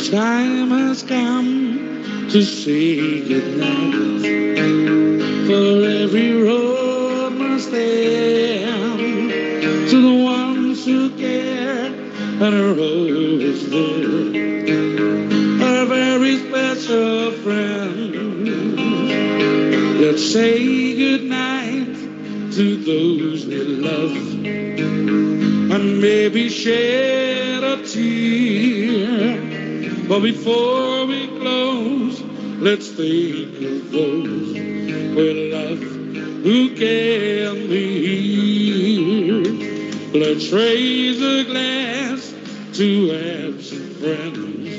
time has come to say goodnight. For every road must end to the ones who care and are always there. A very special friend. Let's say goodnight to those we love and maybe shed a tear. But before we close, let's think of those we love who can be here. Let's raise a glass to absent friends.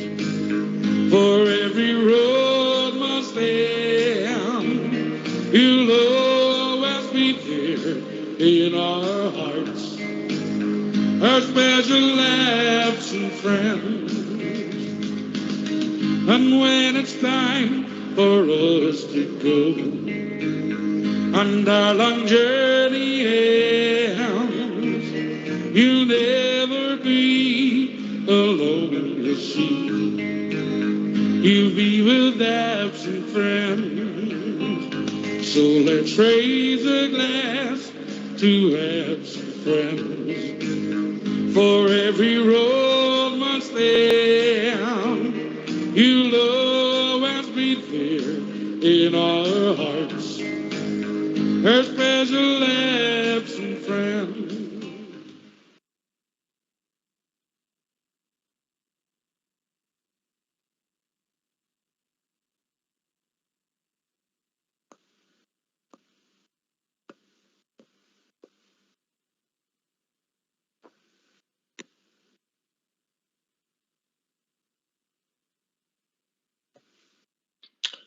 For every road must end, you'll always be there in our hearts, our special absent friends. And when it's time for us to go, and our long journey ends, you'll never be alone, you see. You'll be with absent friends. So let's raise a glass to absent friends. For every road must end, you'll always be there in our hearts, her special absent friend.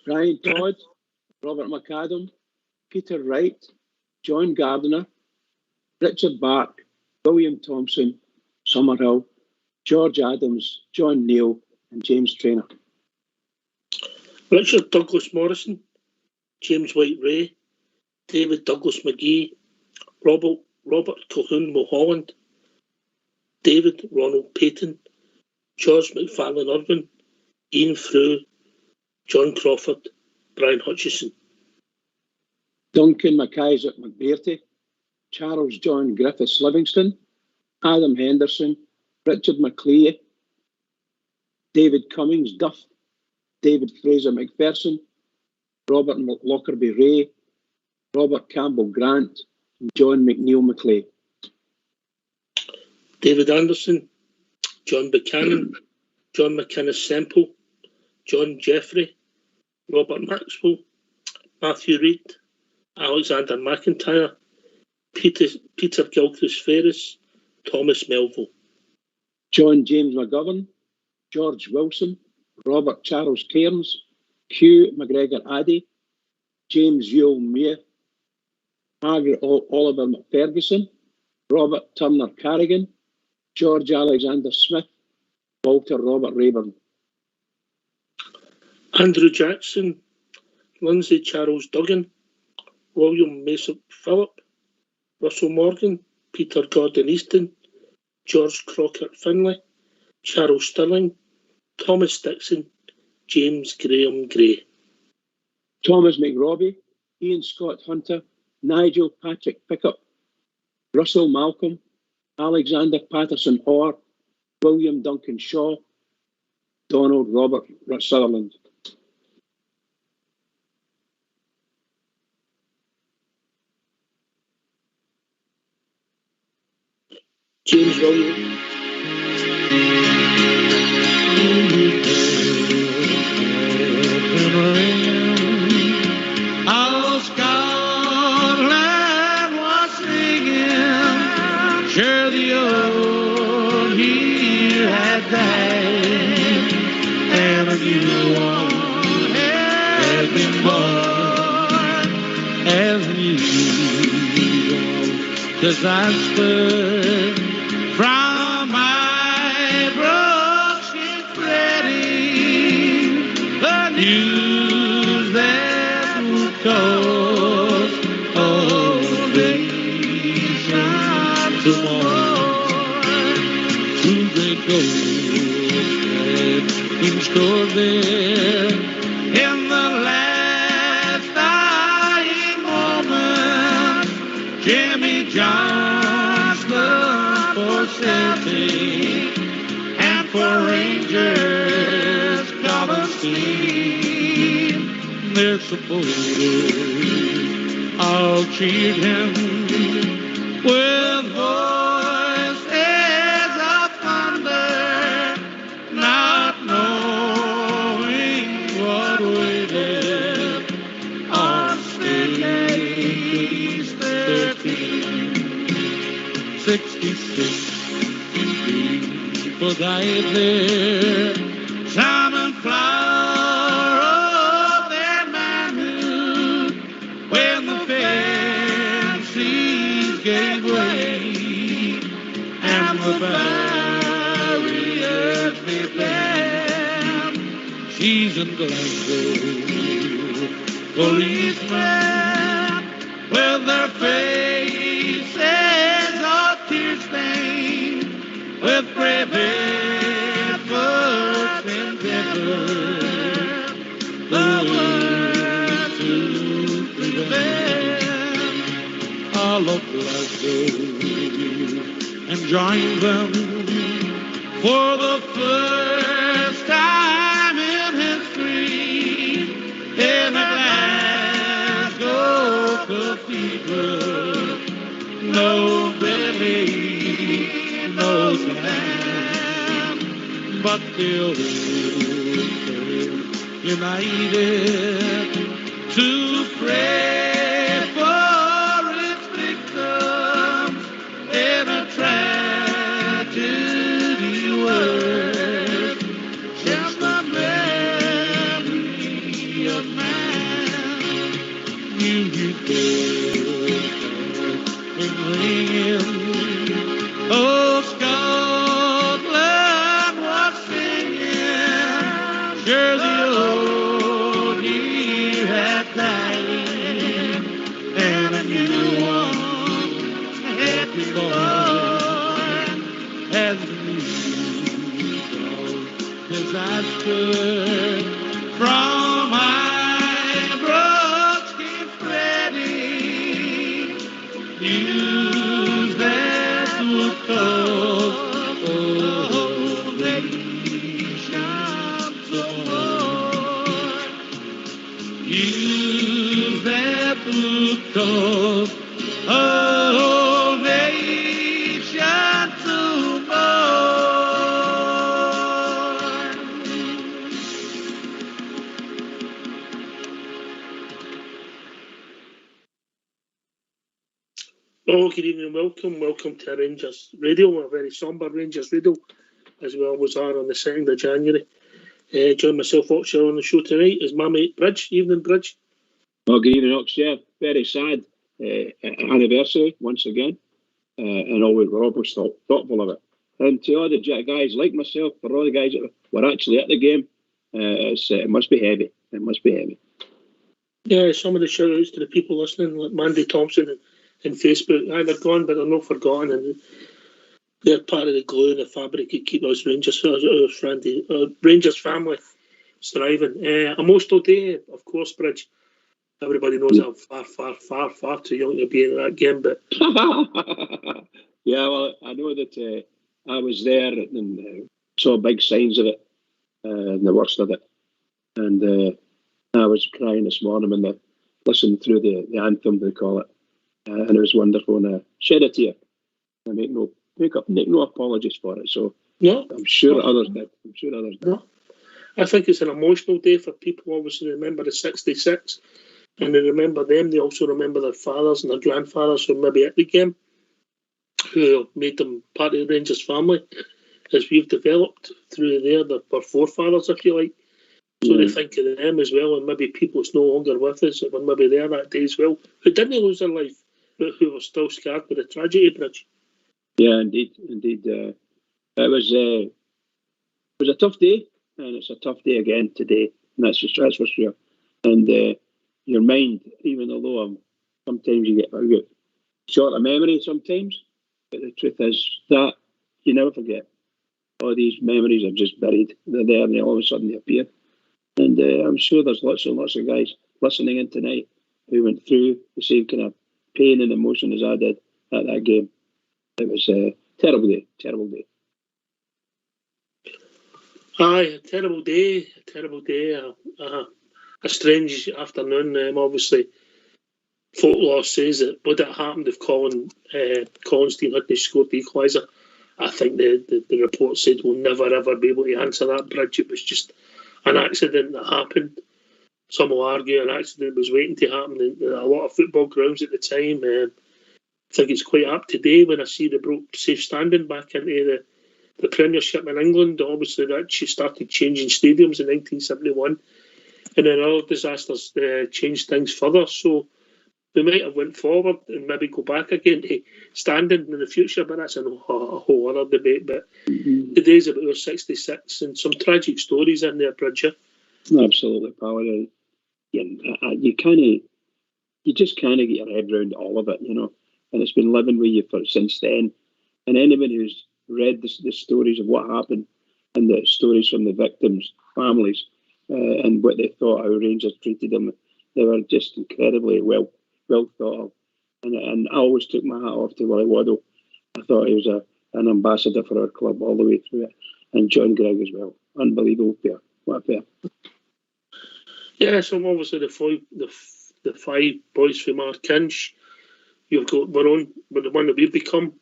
Brian Todd, Robert McAdam, Peter Wright, John Gardiner, Richard Bark, William Thompson, Summerhill, George Adams, John Neal, and James Traynor. Richard Douglas Morrison, James White Ray, David Douglas McGee, Robert Colquhoun Mulholland, David Ronald Payton, George McFarlane Irvin, Ian Frew, John Crawford, Brian Hutchison. Duncan McIsaac McBearty, Charles John Griffiths Livingston, Adam Henderson, Richard McLeay, David Cummings Duff, David Fraser McPherson, Robert Lockerbie Ray, Robert Campbell Grant, and John McNeill McLeay. David Anderson, John Buchanan, John McInnes Semple, John Jeffrey, Robert Maxwell, Matthew Reid, Alexander McIntyre, Peter Gilchrist Ferris, Thomas Melville. John James McGovern, George Wilson, Robert Charles Cairns, Hugh McGregor Addy, James Yule Muir, Margaret Oliver McFerguson, Robert Turner Carrigan, George Alexander Smith, Walter Robert Rayburn. Andrew Jackson, Lindsay Charles Duggan, William Mason Phillip, Russell Morgan, Peter Gordon Easton, George Crockett Finlay, Charles Stirling, Thomas Dixon, James Graham Gray. Thomas McRobbie, Ian Scott Hunter, Nigel Patrick Pickup, Russell Malcolm, Alexander Patterson Orr, William Duncan Shaw, Donald Robert Sutherland. James William. Oh, Scotland was singing, sure the old year had died, and a new one had been born, as usual, 'cause I stood from my broken spreading the news that would cause all nations to mourn. Through the ghost He scored there in the last dying moment. Jimmy Johnston for Celtic and for Rangers Colosseum. Their supporters all cheered him with voices of thunder, not knowing what waited on stage 13. 66 people died there. Simon Flower of their manhood when the fancies gave way and the barriers began. Seasoned Glasgow policemen with their faces all tear-stained, with brave efforts endeavored the world to prevent. All of Glasgow and joined them for the first time in history in a Glasgow cathedral. No belief, no slam, but still united to pray for its victims in a tragedy worse since the memory of man. You been ringing. Oh, Scotland was singing. Sure, the old year had died, and a new one had been born. As the news of disaster from Ibrox came spreading, news that would cause all nations to mourn. News that would cause all nations to mourn. Oh, good evening, welcome to Rangers Radio, a very sombre Rangers Radio, as we always are on the 2nd of January. Join myself, Oxshire, on the show tonight is my mate Bridge. Evening, Bridge. Oh, good evening, Oxshire. Very sad anniversary once again, and we're always thoughtful of it. And to all the guys like myself, for all the guys that were actually at the game, it must be heavy. It must be heavy. Yeah, some of the shout outs to the people listening, like Mandy Thompson and Facebook, they're gone, but they're not forgotten, and they're part of the glue and the fabric that keep us Rangers family thriving. Emotional day, of course, Bridge. Everybody knows that I'm far too young to be in that game, but yeah, well, I know that I was there and saw big signs of it, and the worst of it, and I was crying this morning when I listened through the anthem, they call it, and it was wonderful, and I shed a tear. I make no apologies for it. So no, I'm sure others did. No. I think it's an emotional day for people. Obviously, remember the 66, and they remember them. They also remember their fathers and their grandfathers who maybe at the game, who made them part of the Rangers family as we've developed through there. Their forefathers, if you like. So they think of them as well, and maybe people that's no longer with us that were maybe there that day as well, who didn't lose their life, but who were still scarred by the tragedy, Bridge. Yeah, indeed. It was a tough day, and it's a tough day again today, and that's for sure. And your mind, even although sometimes you get short of memory sometimes, but the truth is that you never forget. all these memories are just buried. They're there and all of a sudden they appear. And I'm sure there's lots and lots of guys listening in tonight who went through the same kind of pain and emotion as I did at that game. It was a terrible day, terrible day. Aye, a terrible day, a strange afternoon. Obviously, folklore says that would it happened if Colin's team hadn't scored the equaliser. I think the report said we'll never ever be able to answer that, Bridge. It was just an accident that happened. Some will argue an accident was waiting to happen in a lot of football grounds at the time. I think it's quite apt today when I see they brought safe standing back into the Premiership in England. Obviously, that she started changing stadiums in 1971, and then other disasters changed things further. So we might have went forward and maybe go back again to standing in the future, but that's a whole other debate. But today's about our 66 and some tragic stories in there, Bridger. Absolutely, pal. You just can't get your head around all of it, and it's been living with you since then. And anyone who's read the stories of what happened and the stories from the victims' families and what they thought how Rangers treated them, they were just incredibly well thought of. And I always took my hat off to Willie Waddle. I thought he was an ambassador for our club all the way through it. And John Gregg as well. Unbelievable pair. What a pair. Yeah, so obviously the five boys from Arkinch. You've got the one that we've become,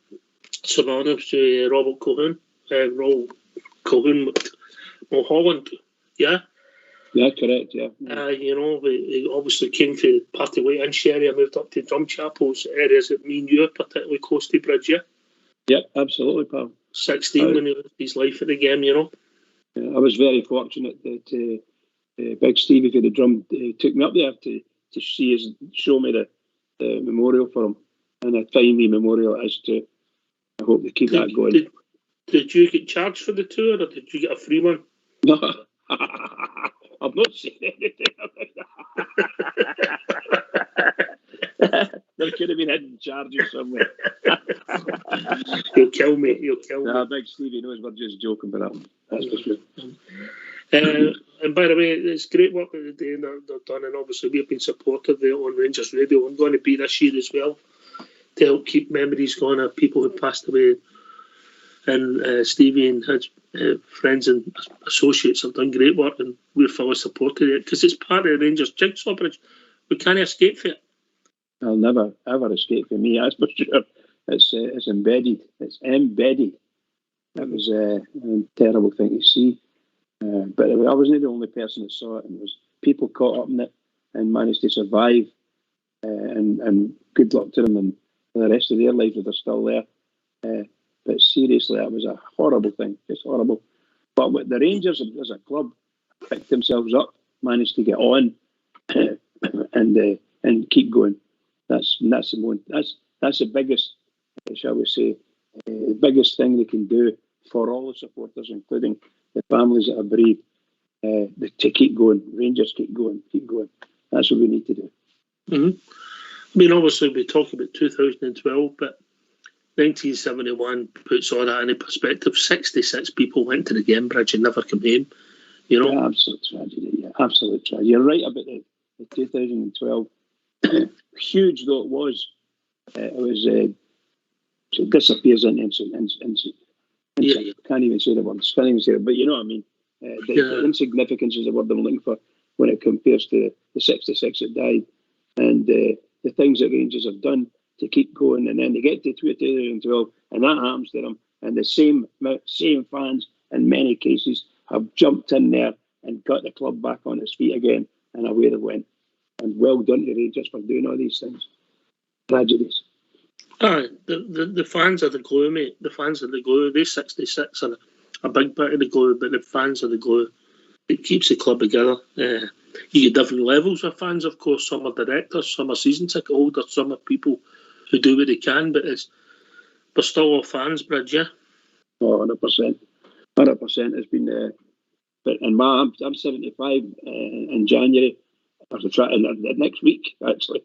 synonymous to Robert Colquhoun, Mulholland. Yeah? Yeah, correct, yeah. We obviously came from Party White and Sherry. I moved up to Drumchapels, areas that me and you are particularly close to, Bridge, yeah? Yeah, absolutely, pal. 16 when he lived his life at the game, Yeah, I was very fortunate that Big Stevie for the drum took me up there to show me the memorial for him. And a timely memorial it is too. I hope they keep that going. Did you get charged for the tour or did you get a free one? No. I've not seen anything about that. There could have been hidden charges somewhere. You'll kill me. Big Stevie knows we're just joking about that one. That's for sure. And by the way, it's great work that they've done, and obviously we've been supportive there on Rangers Radio. I'm going to be this year as well to help keep memories going of people who passed away. And Stevie and his friends and associates have done great work, and we're fully supported it because it's part of the Rangers jigsaw, Bridge. We can't escape from it. I'll never ever escape from me. That's for sure. It's embedded. It's embedded. That was a terrible thing to see. But I wasn't the only person that saw it, and there was people caught up in it and managed to survive. And good luck to them and for the rest of their lives if they're still there. But seriously, that was a horrible thing, just horrible. But with the Rangers as a club picked themselves up, managed to get on, and keep going. That's the biggest, shall we say, the biggest thing they can do for all the supporters, including the families that are bereaved, to keep going. Rangers keep going. That's what we need to do. Mm-hmm. I mean, obviously we talk about 2012, but 1971 puts all that into perspective. 66 people went to the game, Bridge, and never came home. Yeah, absolute tragedy. Yeah, absolute tragedy. You're right about the 2012. Huge though it was, it disappears into yeah. Can't even say the words. Can't even say it. But you know what I mean. The insignificance is the word I'm looking for when it compares to the 66 that died, and the things that Rangers have done to keep going, and then they get to 2012, and that happens to them, and the same fans in many cases have jumped in there and got the club back on its feet again, and away they went. And well done to Rangers for doing all these things. Tragedies. The fans are the glue, mate. The fans are the glue. These 66 are a big bit of the glue, but the fans are the glue. It keeps the club together. You get different levels of fans, of course. Some are directors, some are season ticket holders, some are people who do what they can, but we're still all fans, Bridge, yeah? Oh, 100%. 100% has been... but I'm 75 in January. Next week, actually.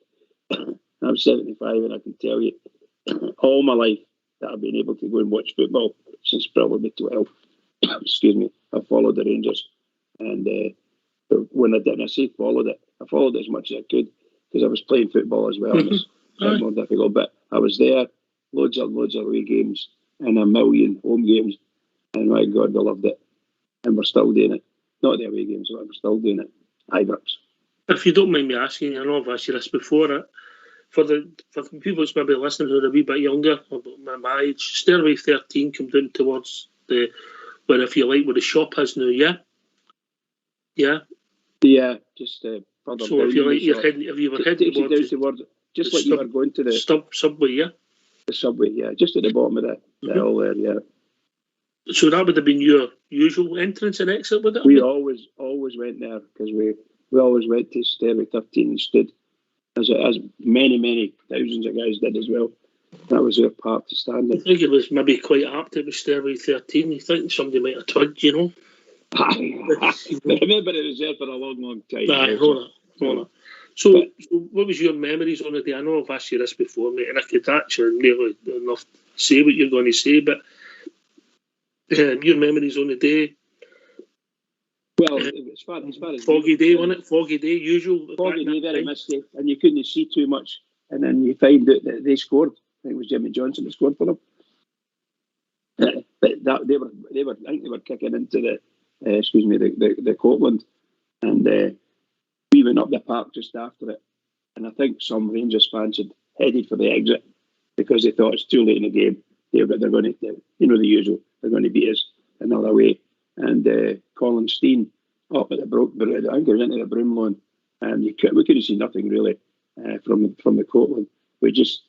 I'm 75, and I can tell you all my life that I've been able to go and watch football since probably 12. excuse me, I followed the Rangers. And when I didn't, I say followed it. I followed it as much as I could because I was playing football as well. And it's more difficult. But I was there, loads of away games and a million home games. And my God, I loved it. And we're still doing it. Not the away games, but we're still doing it. Ibrox. If you don't mind me asking, I know I've asked you this before, for the people that's maybe listening who are a wee bit younger, about my age, Stairway 13 come down towards where, if you like, where the shop is now, yeah? Yeah? Yeah, just further so down. If you like, if you were heading towards just like you were going to the subway, yeah? The subway, yeah, just at the bottom of the hill there, yeah. So that would have been your usual entrance and exit, would it? We always went there because we always went to Stairway 13 and stood, as many thousands of guys did as well. That was our part to stand in. I think it was maybe quite apt it was Stairway 13. You think somebody might have twigged, you know? I remember it was there for a long time. I know that. So what was your memories on the day? I know I've asked you this before, mate, and I could actually nearly enough say what you're going to say, but your memories on the day. Well, as far as foggy day, wasn't it? Foggy day, usual. Foggy day, very misty, and you couldn't see too much. And then you find out that they scored. I think it was Jimmy Johnson that scored for them. But that they were. I think they were kicking into the Copeland, and we went up the park just after it. And I think some Rangers fans had headed for the exit because they thought it's too late in the game. They're going to, the usual. They're going to beat us another way. And Colin Steen up at I think it was into the Broom Lawn, and we couldn't see nothing really from the Copeland. We just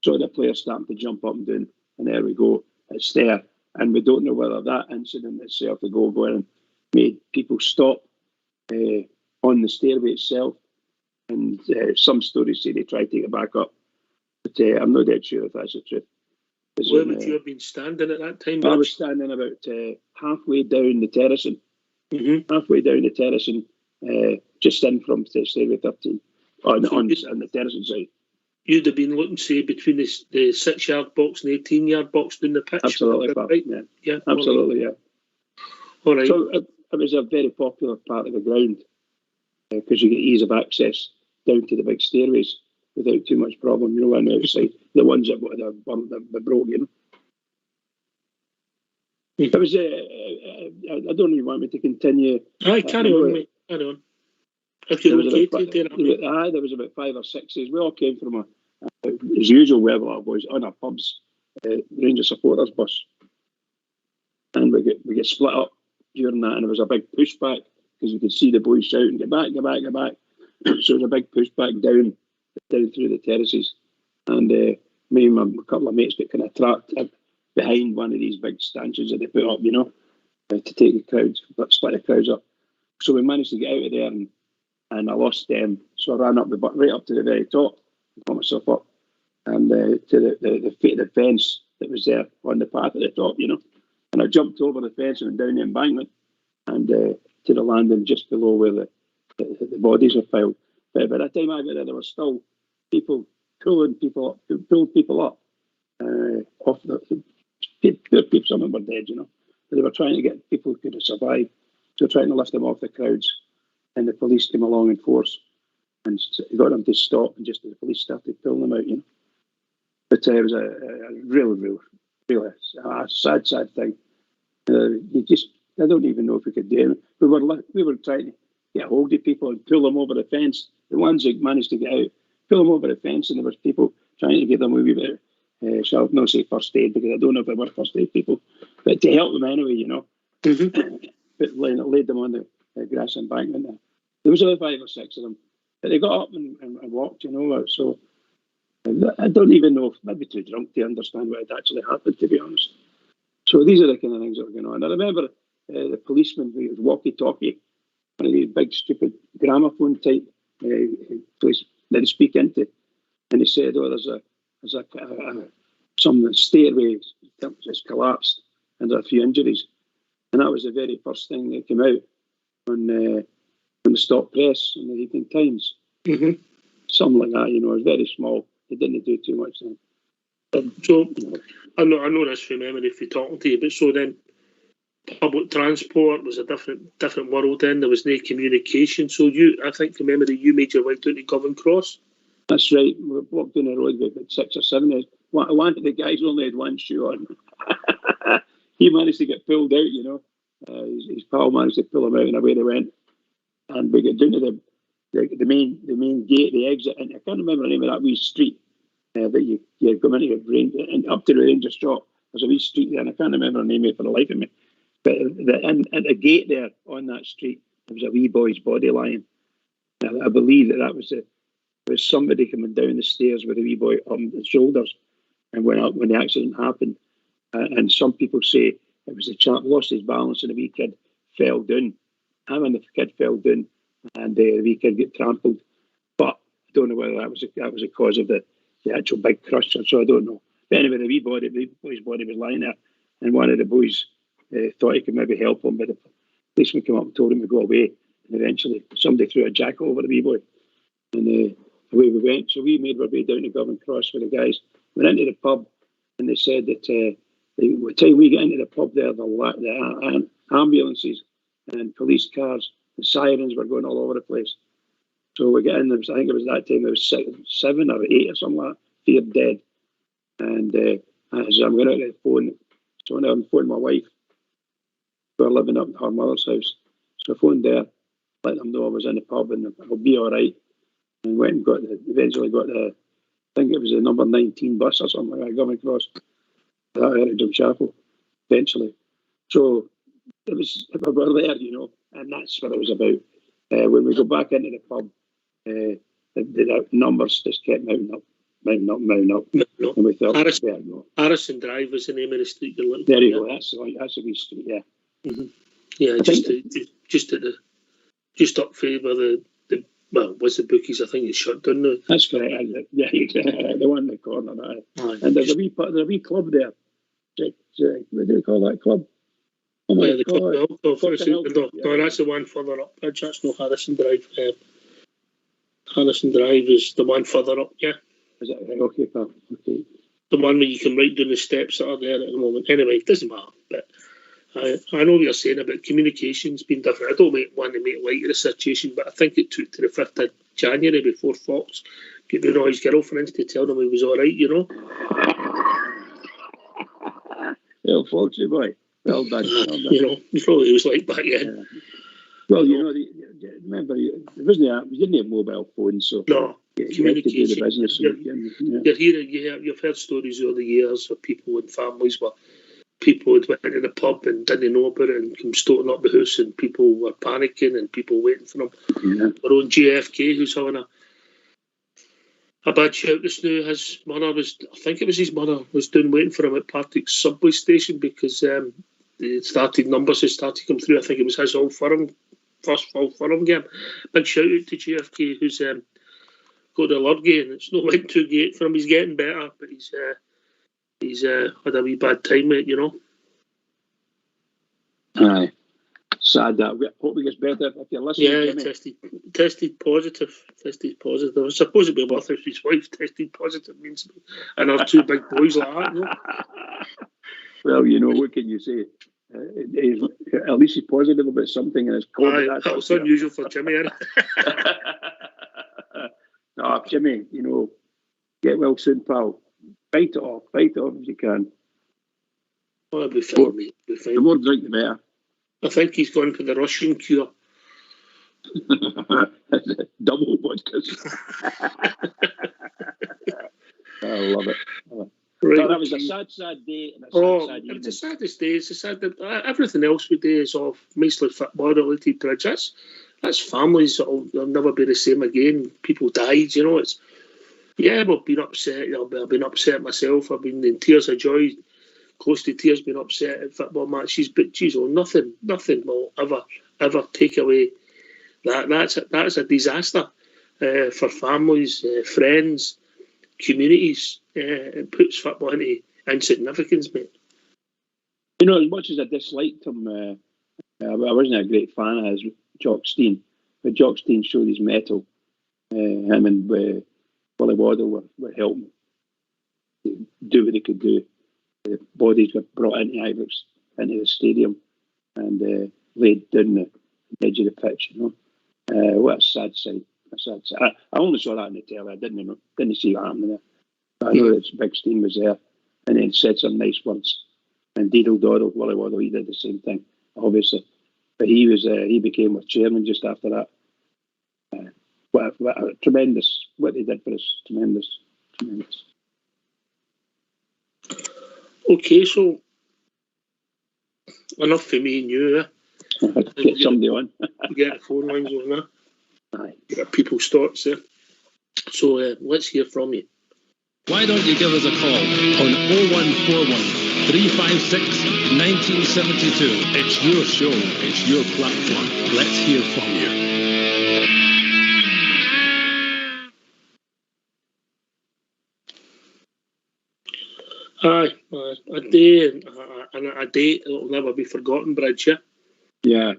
saw the players starting to jump up and down, and there we go. It's there, and we don't know whether that incident itself, the goal going, made people stop on the stairway itself. And some stories say they tried to get back up, but I'm not dead sure if that's the truth. Where would you have been standing at that time? I was standing about halfway down the terracing. Halfway down the terracing, just in from Stairway 13, on the terracing side. You'd have been looking, say, between the 6-yard box and the 18-yard box down the pitch. Absolutely, right? Yeah, absolutely, yeah. All right. So it was a very popular part of the ground because you get ease of access down to the big stairways without too much problem. And outside the ones that were broke, It was. I don't even want me to continue. Carry on, mate. Carry on. If you're located there. There was about 5 or 6. We all came from as usual, wherever I was, on a pub's Ranger supporters bus. And we get split up during that, and there was a big pushback because you could see the boys shouting, get back. So it was a big pushback down through the terraces. And me and a couple of mates got kind of trapped behind one of these big stanchions that they put up, to take the crowds, but split the crowds up. So we managed to get out of there, and I lost them. So I ran right up to the very top, and put myself up, and to the fence that was there on the path at the top, And I jumped over the fence and went down the embankment, and to the landing just below where the bodies were piled. But by the time I got there were still people pulling people up, off the poor people. Some of them were dead, But they were trying to get people who could have survived. So trying to lift them off the crowds, and the police came along in force and got them to stop. And just as the police started pulling them out, But it was a really sad thing. I don't even know if we could do it. We were trying to get hold of people and pull them over the fence. The ones that managed to get out, pull them over the fence, and there was people trying to get them a wee bit. Shall not say first aid because I don't know if they were first aid people, but to help them anyway, But laid them on the grass embankment. There was only 5 or 6 of them, but they got up and walked, So I don't even know if maybe too drunk to understand what had actually happened, to be honest. So these are the kind of things that were going on. I remember the policeman who was walkie-talkie, one of these big stupid gramophone type place that they speak into, and he said, "Oh, there's some stairway that's collapsed and there are a few injuries." And that was the very first thing that came out on the stop press in the Evening Times. Something like that, it was very small. It didn't do too much then. So I know this from memory if you're talking to you, but so then public transport was a different world then. There was no communication. So I think from memory, you made your way down to Govan Cross. That's right. We walked down the road with about 6 or 7. One of the guys only had one shoe on. He managed to get pulled out, you know. His pal managed to pull him out, and away they went. And we got down to the main gate, the exit, and I can't remember the name of that wee street that you come into and up to the Rangers shop. There's a wee street there, and I can't remember the name of it for the life of me. But at the gate there on that street, there was a wee boy's body lying. I believe that was somebody coming down the stairs with a wee boy on his shoulders, and went up when the accident happened. And some people say it was the chap lost his balance and the wee kid fell down. Him and the kid fell down, and the wee kid got trampled. But I don't know whether that was a cause of the actual big crush. So I don't know. But anyway, the boy's body was lying there, and one of the boys thought he could maybe help him, but the policeman came up and told him to go away. And eventually, somebody threw a jacket over the wee boy, and away we went. So we made our way down to Govan Cross with the guys. Went into the pub, and they said that by the time we get into the pub there, the ambulances and police cars, the sirens were going all over the place. So we get in. I think it was that time. There was 7 or 8 or something like that, feared dead. And as I'm going out to the phone, so now I'm phoning my wife. We're living up in her mother's house. So I phoned there, let them know I was in the pub and I'll be all right. And went and eventually got I think it was the number 19 bus or something like that, coming across that area of Drumchapel, eventually. So it was, we were there, you know, and that's what it was about. When we go back into the pub, the numbers just kept mounting up. No. And we thought, Harrison Drive was the name of the street you're looking there you go, that's a wee street, yeah. Mm-hmm. Yeah, just up for where was the bookies? I think it's shut down now. That's correct. Yeah, the one in the corner. And there's a wee club there. What do they call that club? Oh my God! No, that's the one further up. That's no Harrison Drive. Harrison Drive is the one further up. Yeah. Is that right? Okay, pal. Okay. The one where you can ride down the steps that are there at the moment. Anyway, it doesn't matter. But I know what you're saying about communication's been different. I don't want to make light of the situation, but I think it took to the 5th of January before Fox got rid of his girlfriends to tell them he was all right, you know. Well, Foxy boy. Well done. You know, that's what it was like back then. Yeah. Well, you know, remember, we didn't have mobile phones, so no, communication. Do the business. You've heard stories over the years of people and families where people would went into the pub and didn't know about it and come stoating up the house, and people were panicking and people waiting for them. Yeah. Our own JFK, who's having a bad shout just now, his mother was, I think it was his mother, was down waiting for him at Partick's subway station because numbers had started to come through. I think it was his first All Firm game. Big shout out to JFK, who's got the Lurgy, and it's not went too great for him. He's getting better, but he's had a wee bad time with it, you know. Aye. Sad that. We hope he gets better. If you're listening, yeah, tested positive. I suppose it'd be worth if his wife tested positive means, and our 2 big boys like that, you know. Well, you know, what can you say? At least he's positive about something, and it's COVID. That's unusual for Jimmy, isn't it? No, Jimmy, you know, get well soon, pal. Fight it off if you can. Oh, it'll be fine, mate. It'll be fine. The more drink, the better. I think he's gone for the Russian cure. Double vodkas. I love it. Right. That was a sad day. And sad it's the saddest day. It's the sad that everything else we do is of mostly football related to it. That's families that'll never be the same again. People died, you know. We've been upset. I've been upset myself. I've been in tears of joy, close to tears, been upset at football matches. But geez, nothing will ever take away that. That's a disaster for families, friends, communities. It puts football into insignificance, mate. You know, as much as I disliked him, I wasn't a great fan of his, Jock Stein. But Jock Stein showed his mettle. Him and Willie Waddle were helping to do what they could do. The bodies were brought into Ibrox, into the stadium. and laid down the edge of the pitch. What a sad sight. I only saw that on the telly. I didn't see what happened there. But I know that Big Steen was there, and then said some nice words. And Deedle Doddle, Willie Waddle, he did the same thing, obviously. But he became a chairman just after that. What a tremendous, what they did for us, tremendous. Okay, so enough for me and you. Get somebody on. Get the phone lines on there. Aye. Get people's thoughts there. So let's hear from you. Why don't you give us a call on 0141 356 1972. It's your show. It's your platform. Let's hear from you. Aye, a day and a date that will never be forgotten, Bridge. Yeah. Do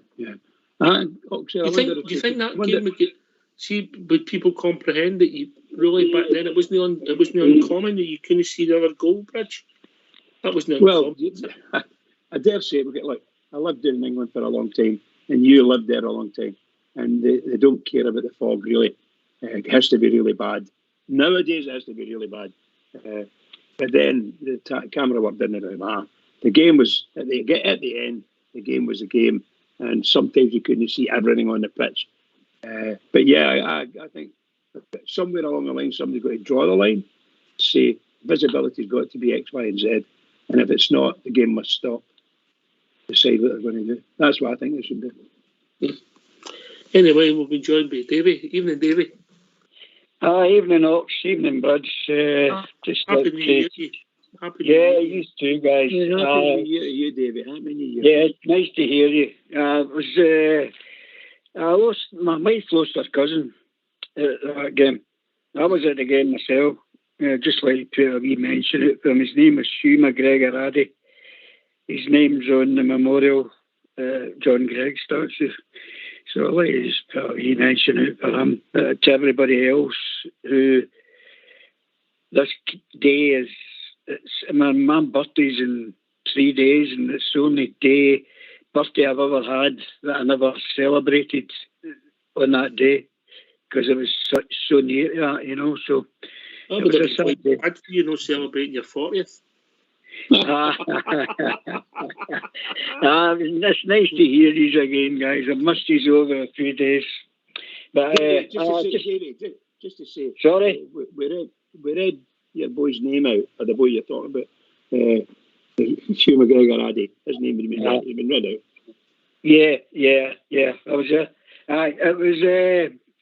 you think that game would get? See, would people comprehend that you really back then it wasn't uncommon that you couldn't see the other goal, Bridge? That wasn't uncommon. Well, I dare say, look, I lived there in England for a long time, and you lived there a long time, and they don't care about the fog really. It has to be really bad. Nowadays, it has to be really bad. But then the camera work didn't really matter. The game was at the end. The game was a game, and sometimes you couldn't see everything on the pitch. But yeah, I think somewhere along the line, somebody's got to draw the line, say visibility's got to be X, Y, and Z, and if it's not, the game must stop. Decide what they're going to do. That's what I think they should do. Anyway, we'll be joined by Davy. Evening, Davy. Evening, Ox. Evening, buds. Happy New Year. Happy New Yeah, Year. you too, guys. Happy New Year to you, David. Happy New Year. Yeah, nice to hear you. My wife lost her cousin at that game. I was at the game myself. Just like to mention it from his name was Hugh McGregor Addy. His name's on the memorial John Gregg statue. So I'd like to just mention it for him. To everybody else who this day is, my birthday's in 3 days, and it's the only birthday I've ever had that I never celebrated on that day because it was so near to that, so. Oh, but it's like, bad for you celebrating your 40th. It's nice to hear you again, guys. I've missed you over a few days. But just to say, sorry, we read your boy's name out, or the boy you're talking about, Hugh McGregor Addy. His name has been read out. Yeah. I was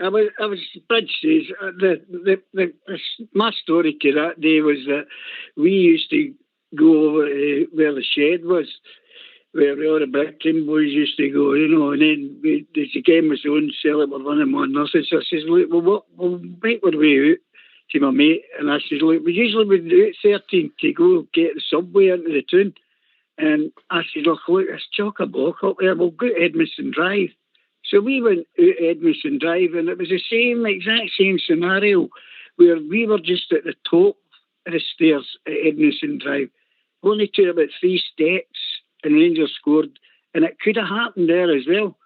I was Bridge says my story to that day was that we used to go over to where the shed was, where all the Brickton boys used to go, and then the game was on, sell it, we're running one nothing. So I says, look, we'll make our way out to my mate, and I says, look, we usually would do it 13 to go get the subway into the town. And I said, look, it's chock-a-block up there, we'll go to Edmiston Drive. So we went out Edmiston Drive, and it was the exact same scenario, where we were just at the top of the stairs at Edmiston Drive. Only took about 3 steps, and Rangers scored, and it could have happened there as well,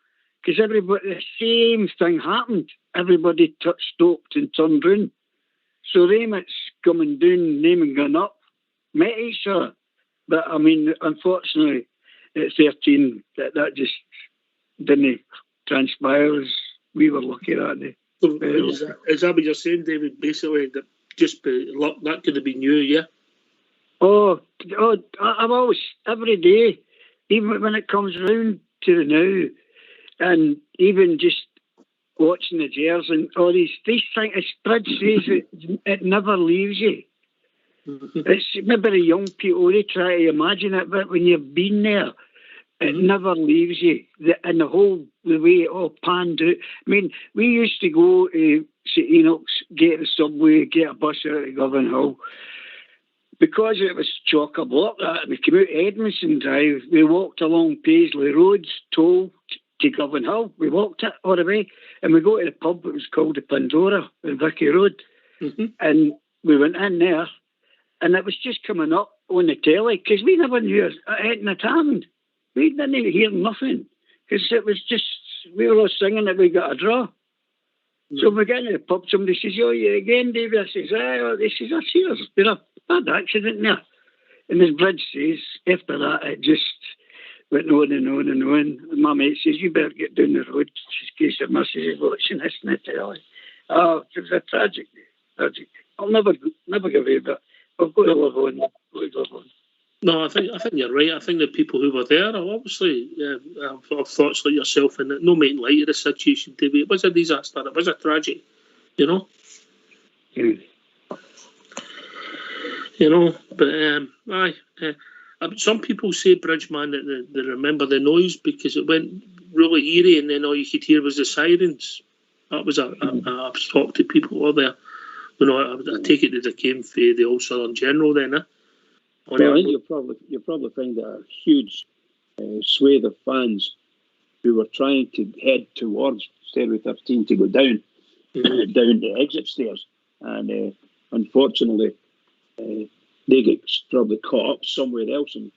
because the same thing happened. Everybody stopped and turned round. So them that's coming down, them and going up, met each other. But I mean, unfortunately, at 13, that just didn't transpire as we were lucky that day. So is that what you're saying, David? Basically, that just luck, that could have been you, yeah? Oh, I'm always, every day, even when it comes round to the now, and even just watching the Jers and all these things, as Bridge says, it never leaves you. Mm-hmm. It's maybe the young people, they try to imagine it, but when you've been there, it never leaves you. And the way it all panned out. I mean, we used to go to St Enoch's, get the subway, get a bus out of Govan Hill. Because it was chock-a-block, we came out Edmiston Drive, we walked along Paisley Roads, toll to Govan Hill. We walked it all the way, and we go to the pub, it was called the Pandora on Vicky Road. Mm-hmm. And we went in there, and it was just coming up on the telly, because we never knew it hadn't happened. we didn't hear nothing because it was just, we were all singing that we got a draw. So we get in the pub, somebody says, "Oh, you again, David?" I says, "Aye." They says, "I see there's been a bad accident there." And as Bridge says, after that, it just went on and on and on. And my mate says, "You better get down the road." She's case of missus is watching this in the telly. Oh, it was a tragic day. Tragic. I'll never give away, but we've got to live on. We've got to live on. No, I think you're right. I think the people who were there are obviously have thoughts like yourself, and no making light of the situation, David. It was a disaster. It was a tragedy, you know. Mm. You know, but some people say, Bridgeman, that they remember the noise because it went really eerie, and then all you could hear was the sirens. That was I've talked to people over there. You know, I take it that they came for the All Southern General then, eh? Well, I think you'll probably find a huge swathe of fans who were trying to head towards Stairway 13 to go down down the exit stairs, and unfortunately they get probably caught up somewhere else, and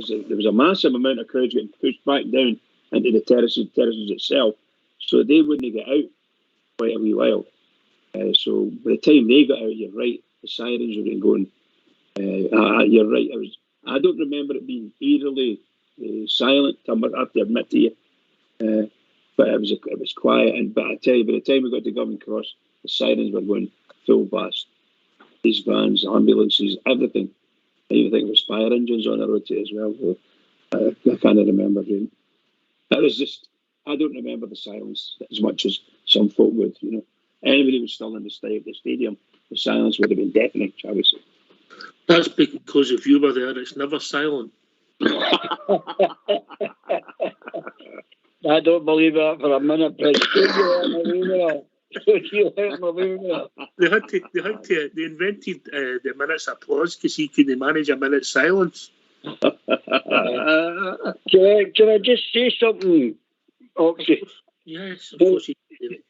there was a massive amount of crowds getting pushed back down into the terraces itself, so they wouldn't get out quite a wee while. So by the time they got out, you're right, the sirens were going. You're right. I don't remember it being eerily silent. I have to admit to you, but it was quiet. But I tell you, by the time we got to Government Cross, the sirens were going full blast. These vans, ambulances, everything. I even think there was fire engines on the road too as well. I can't remember. It was just, I don't remember the silence as much as some folk would. You know, anybody who was still in the stadium, the silence would have been deafening, shall we say. That's because if you were there, it's never silent. I don't believe that for a minute, Bridge. They invented the minute's applause because he couldn't manage a minute's silence. Can I just say something, Oxy? Yes, of course you can.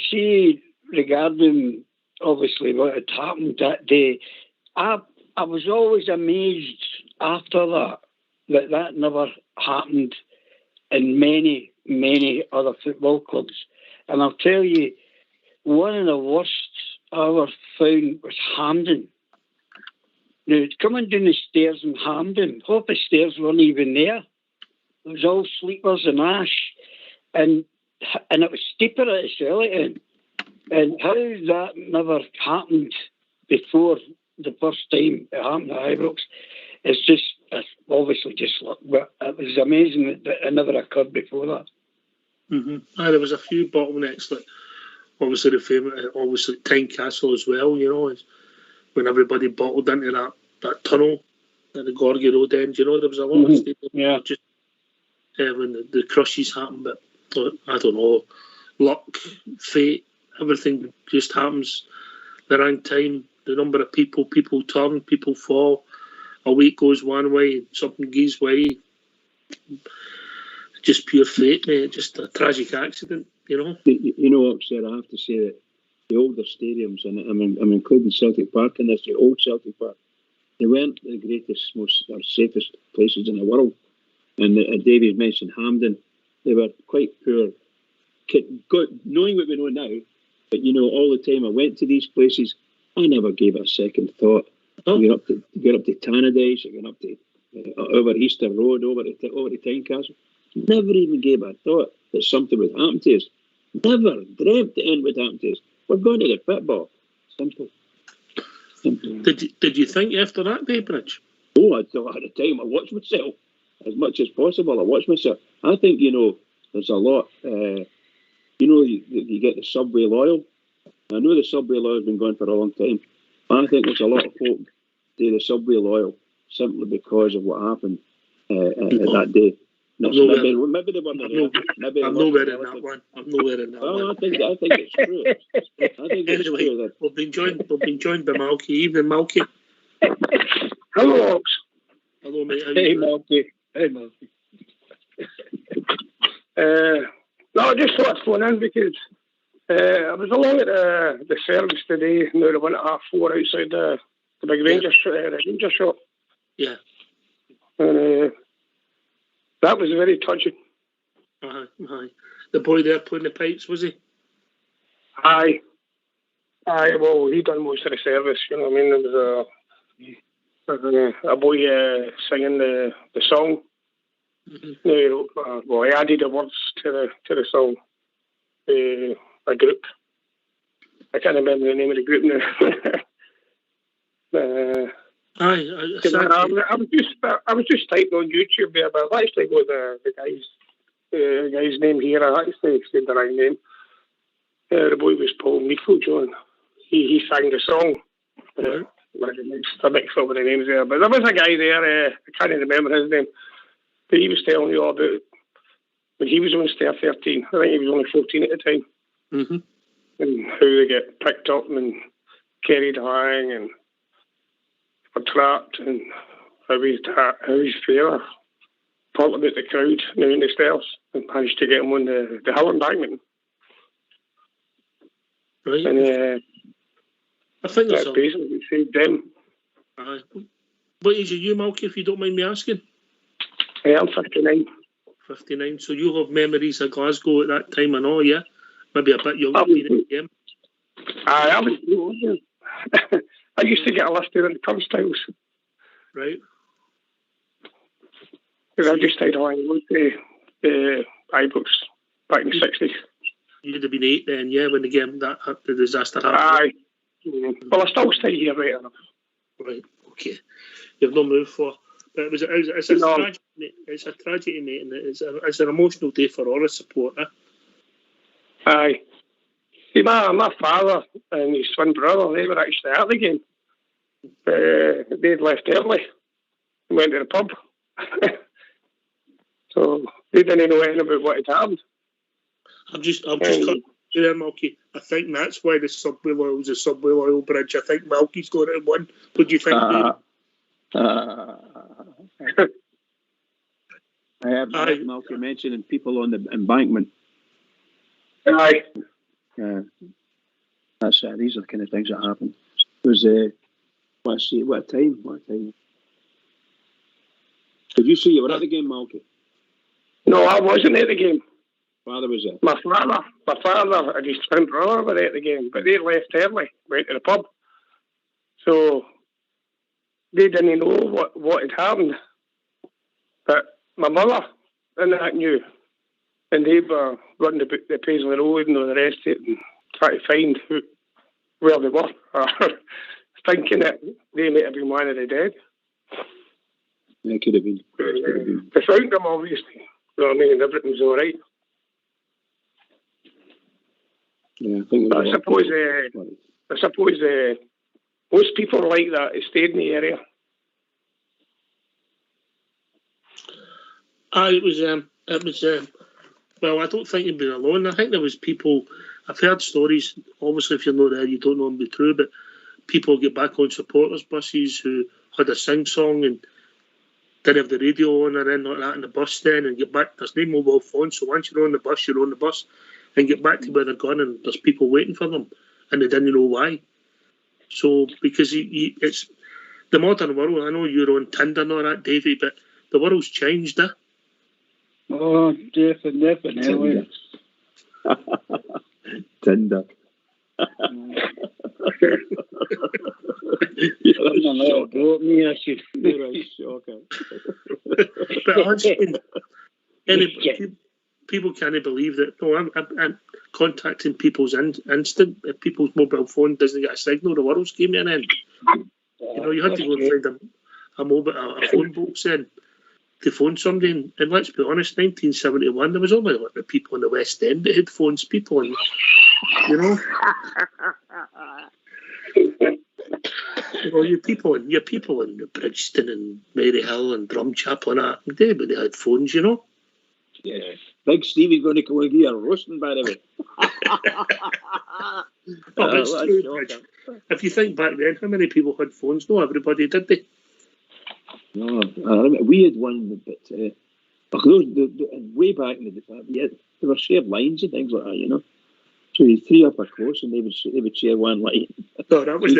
See, regarding obviously what had happened that day, I was always amazed after that never happened in many, many other football clubs. And I'll tell you, one of the worst I ever found was Hampden. Now, coming down the stairs in Hampden, half the stairs weren't even there. It was all sleepers and ash. And it was steeper at the Selleton. And how that never happened before the first time it happened at Ibrox, it's obviously just luck. But it was amazing that it never occurred before that. Mm-hmm. There was a few bottlenecks, like obviously the famous, obviously Tynecastle as well. You know, when everybody bottled into that tunnel at the Gorgie Road end. You know, there was a lot of stadiums just when the crushes happened. But I don't know, luck, fate, everything just happens the wrong time. The number of people turn, people fall. A week goes one way, something goes way. Just pure fate, mate. Just a tragic accident, you know. You know, Oxford, I have to say that the older stadiums, and I'm including Celtic Park in this, the old Celtic Park, they weren't the greatest, most or safest places in the world. And David mentioned Hampden. They were quite poor. Knowing what we know now, but you know, all the time I went to these places, I never gave it a second thought. You get up to Tannadice, you get up to over Easter Road, over to Tynecastle. Never even gave a thought that something would happen to us. Never dreamt the end would happen to us. We're going to the pitball. Simple. Did you think after that day, Bridge? Oh, at the time I watched myself as much as possible. I watched myself. I think, you know, there's a lot. You know, you get the Subway Loyal. I know the Subway Loyal has been going for a long time. I think there's a lot of folk do the Subway Loyal simply because of what happened at that day. Maybe they weren't there. I'm nowhere in that one. I think it's true. I think it's true that we've been joined by Malky. Evening, Malky. Hello, Ox. Hello, mate. Hey, Malky. No, I just thought I'd phone in because I was along at the service today. Now, I went at 4:30 outside the big Ranger shop. Yeah. And That was very touching. Aye. The boy there playing the pipes, was he? Aye. Well, he done most of the service. You know what I mean? There was a boy singing the song. Well, he added the words to the song. A group. I can't remember the name of the group now. I was just typing on YouTube there, but I've actually got the guy's name here. I actually said the right name. The boy was Paul Meikle, John. He sang the song. A mix up with the names there, but there was a guy there. I can't remember his name, but he was telling you all about when he was on stair 13. I think he was only 14 at the time. Mm-hmm. And how they get picked up and carried along and were trapped, and how he's fair part about the crowd now in the stairs and managed to get him on the hill embankment. Right. And I think that's basically saved them. What age are you, Malky, if you don't mind me asking? I'm 59. 59. So you have memories of Glasgow at that time and all, yeah? Maybe a bit younger than the game. I was. I used to get a list of the turnstiles. Right. Because I just stayed on with the iBooks back in the 60s. You'd have been 8 then, yeah, when the disaster happened. Aye. Well, I still stay here right enough. Right, okay. You've no move for. But it's a tragedy, mate, and it's an emotional day for all the supporter. Aye. See, my father and his twin brother, they were actually at the game. They'd left early and went to the pub. So they didn't know anything about what had happened. I'll just cut you there, Malky. I think that's why the Subway Loyal was a Subway Loyal bridge. I think Malky's got it at one. What do you think, Dave? I have Malky mentioning people on the embankment. Aye. These are the kind of things that happen. It was what time? Did you see you were at the game, Malky? No, I wasn't at the game. Father was there. My father and his twin brother were at the game, but they left early, went to the pub. So they didn't know what had happened. But my mother and that knew. And they were running the Paisley Road and all the rest of it and trying to find where they were, thinking that they might have been one of the dead. Yeah, it could have been. They found them, obviously. You know what I mean? And everything's all right. Yeah, I think. I suppose most people like that who stayed in the area. It was. Well, I don't think you've been alone. I think there was people. I've heard stories. Obviously, if you're not there, you don't know them to be true. But people get back on supporters buses who had a sing song and didn't have the radio on or anything like that in the bus then, and get back. There's no mobile phone, so once you're on the bus, you're on the bus, and get back to where they're going, and there's people waiting for them, and they didn't know why. So because it's the modern world. I know you're on Tinder and all that, Davey, but the world's changed, Oh, definitely. Tinder. But people can't believe that. No, I'm contacting people's instant. If people's mobile phone doesn't get a signal, the world's came to an end. You had to go and find a phone box in to phone somebody. And let's be honest, 1971, there was only like the people in the West End that had phones. People, and your people in Bridgeton and Maryhill and Drumchapel and that, they had phones, Yeah. Big Stevie's going to come and give you a roasting, by the way. If you think back then, how many people had phones? No, everybody did they? No, we had one, but way back in the day, there were shared lines and things like that, So you three up close, and they would share one line. No, that was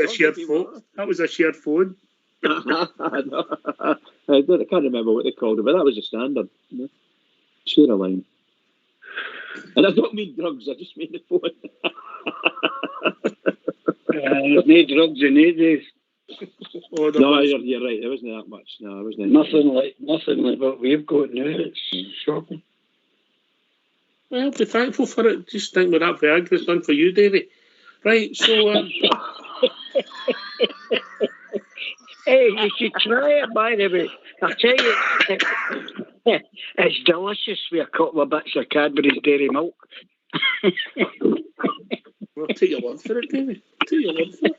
a shared phone. That was a shared phone. I I can't remember what they called it, but that was the standard. You know? Share a line. And I don't mean drugs, I just mean the phone. No drugs in 8 days. No, you're right. There wasn't that much. No, it wasn't. Nothing like what we've got now. It's shocking. Well, be thankful for it. Just think what that Viagra's done for you, Davey. Right, so... Hey, you should try it, by the way. I tell you, it's delicious with a couple of bits of Cadbury's dairy milk. I'll take your word for it, Davey. Take your word for it.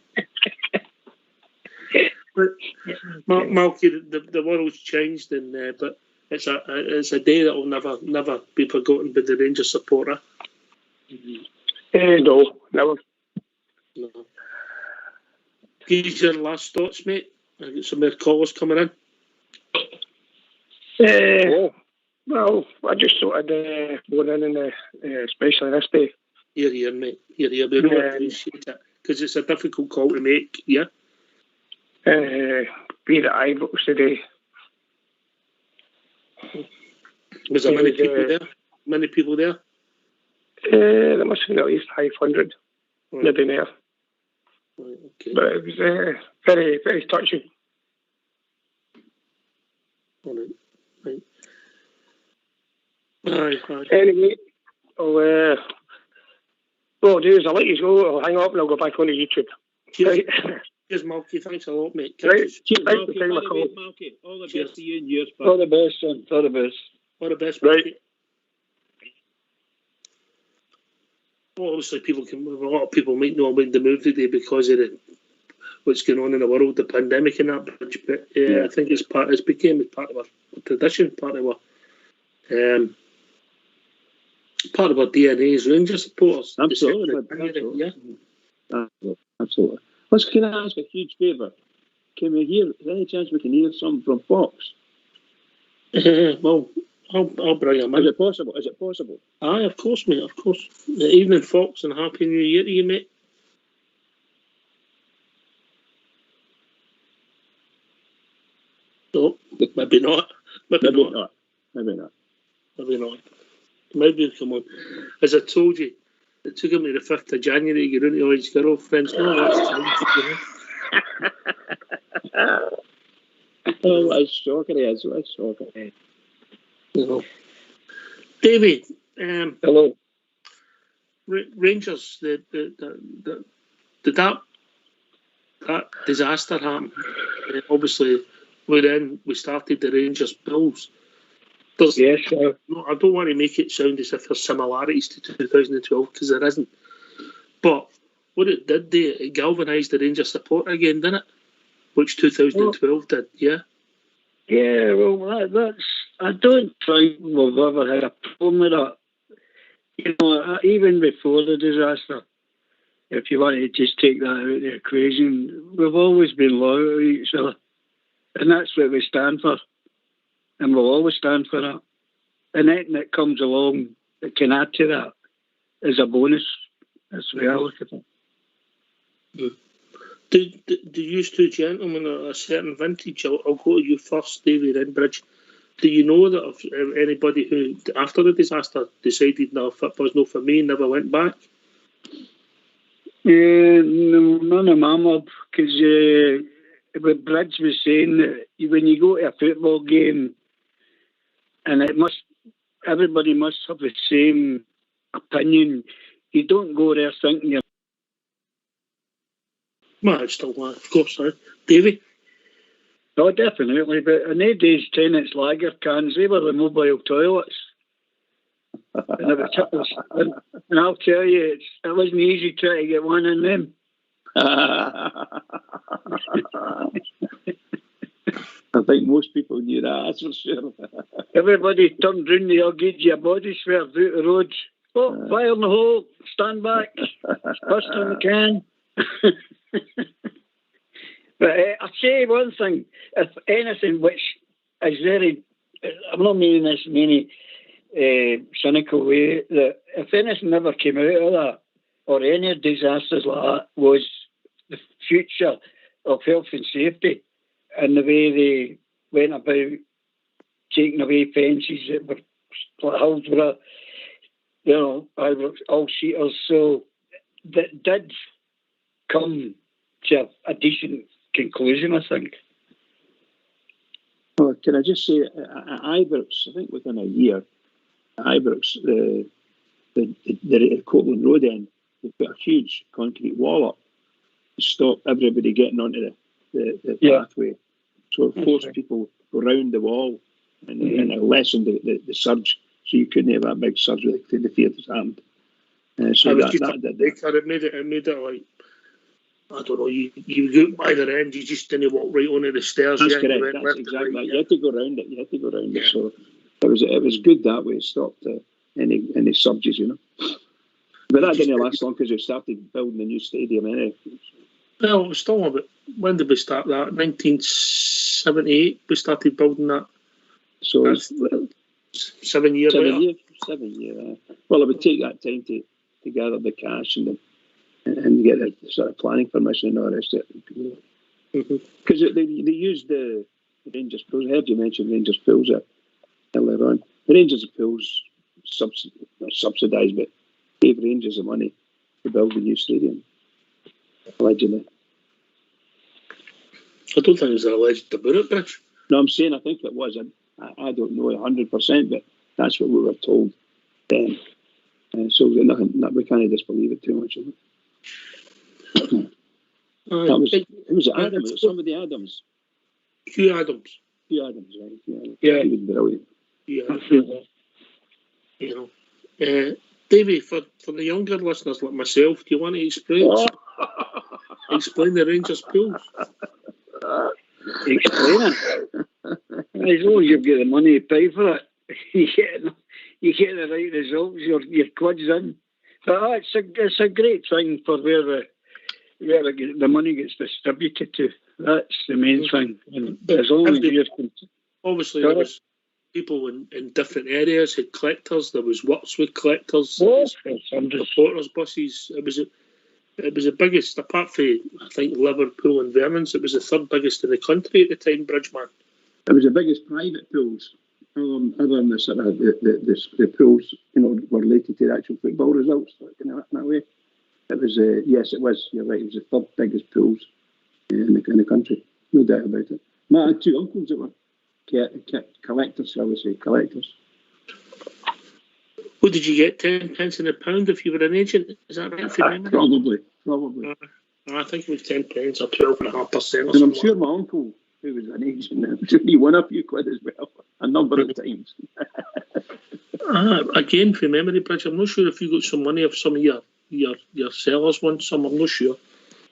But, Malky, the world's changed, but it's a day that will never be forgotten by the Rangers supporter. No, never. No. Give your last thoughts, mate. I get some more callers coming in. Well, I just thought I'd go in especially this day. Here, mate. Here. We really appreciate it because it's a difficult call to make. Yeah. Be at Ibrox today. Was there many people there? Many people there? There must have been at least 500. Right. Maybe more. Right, okay. But it was very, very touching. All right. Aye. Anyway, what I'll do is I'll let you go. I'll hang up and I'll go back onto YouTube. Cheers, Malky. Thanks a lot, mate. Right. Cheers, Thanks for Malky. taking my call. Malky. All the Cheers. best to you and yours, pal. All the best, son. All the best. All the best, Right. Malky. Well, obviously, a lot of people might know about the move today because of what's going on in the world, the pandemic and that. But I think it's became part of our tradition, part of our DNA as Rangers supporters. Absolutely. Yeah. Absolutely. Can I ask a huge favour? Can we hear? Is there any chance we can hear some from Fox? Well, I'll bring him in. Is it possible? Aye, of course, mate. Of course. Evening, Fox, and Happy New Year to you, mate. No, maybe not. Maybe not. Maybe he'll come on. As I told you, it took him to the 5th of January to get into all his girlfriends. No, that's changed, Oh, what a shocker he is. What a shocker. You know. Davey, Hello. Rangers, did that disaster happen? Obviously, we started the Rangers Bills. Yes, sir. No, I don't want to make it sound as if there's similarities to 2012 because there isn't. But what it did, it galvanised the Rangers support again, didn't it? Which 2012 did, yeah. Yeah, well, that's. I don't think we've ever had a problem with that. You know, even before the disaster, if you want to just take that out of the equation, we've always been loyal to each other. And that's what we stand for. And we'll always stand for that. And anything that comes along that can add to that is a bonus. That's the way I look at it. Do you two gentlemen a certain vintage? I'll go to you first, David Enbridge. Do you know that of anybody who, after the disaster, decided, no, football's not for me, never went back? No, none of my mob, because what Bridge was saying, that when you go to a football game, and everybody must have the same opinion. You don't go there thinking you're... Well, it's still that, of course, Davey? No, definitely, but in those days, Tennent's lager cans, they were the mobile toilets. And I'll tell you, it wasn't easy trying to get one in them. I think most people knew that, that's for sure. Everybody turned round, they all gave you a body swear out the road. Oh, fire in the hole, stand back, burst on the can. But I'll say one thing, if anything which is very, I'm not meaning this in any cynical way, that if anything ever came out of that, or any disasters like that, was the future of health and safety and the way went about taking away fences that were split hills were, all seaters. So that did come to a decent conclusion, I think. Well, can I just say, at Ibrox, I think within a year, Ibrox, the Copeland Road end, they put a huge concrete wall up to stop everybody getting onto the pathway. So it forced people around the wall and it lessened the surge, so you couldn't have that big surge with the theatres happened. So it made it like, I don't know, you go by the end, you just didn't walk right onto the stairs. That's correct. That's exactly right. You had to go around it. So it was good that way. It stopped any surges, But that didn't last long because we started building a new stadium anyway. Well, it was still a bit. When did we start that? 1978. We started building that. So that's 7 years. 7 years. 7 years. Well, it would take that time to gather the cash and get the sort of planning permission and all the rest of it. Because they used the Rangers pools. I heard you mention Rangers pools earlier on. The Rangers pools not subsidised, but gave Rangers the money to build a new stadium. Allegedly. I don't think it was alleged about it, Rich. No, I'm saying I think it was. I don't know 100%, but that's what we were told then. So we can't disbelieve it too much. It was Adams. It was somebody Adams. Hugh Adams. Right? Yeah. He was brilliant. Yeah. Davey, for the younger listeners like myself, do you want to explain the Rangers pools? Explain it. As long as you've got the money to pay for it, you get the right results. Your quid's in. But it's a great thing for where the money gets distributed to. That's the main thing. And as long as you're obviously there was people in different areas had collectors. There was works with collectors. Supporters buses. It was the biggest, apart from I think Liverpool and Vernon's. It was the third biggest in the country at the time, Bridgeman. It was the biggest private pools. Other than the sort of the pools, were related to the actual football results. In that way, it was. Yes, it was. You're right. It was the third biggest pools in the country. No doubt about it. I had two uncles that were collectors, shall we say, collectors. What did you get? 10 pence in a pound if you were an agent? Is that right? Probably. I think it was 10 pence or 12.5%. And I'm sure my uncle, who was an agent, I'm sure he won a few quid as well, a number of times. Again, from memory, Bridge, I'm not sure if you got some money if some of your sellers won some. I'm not sure.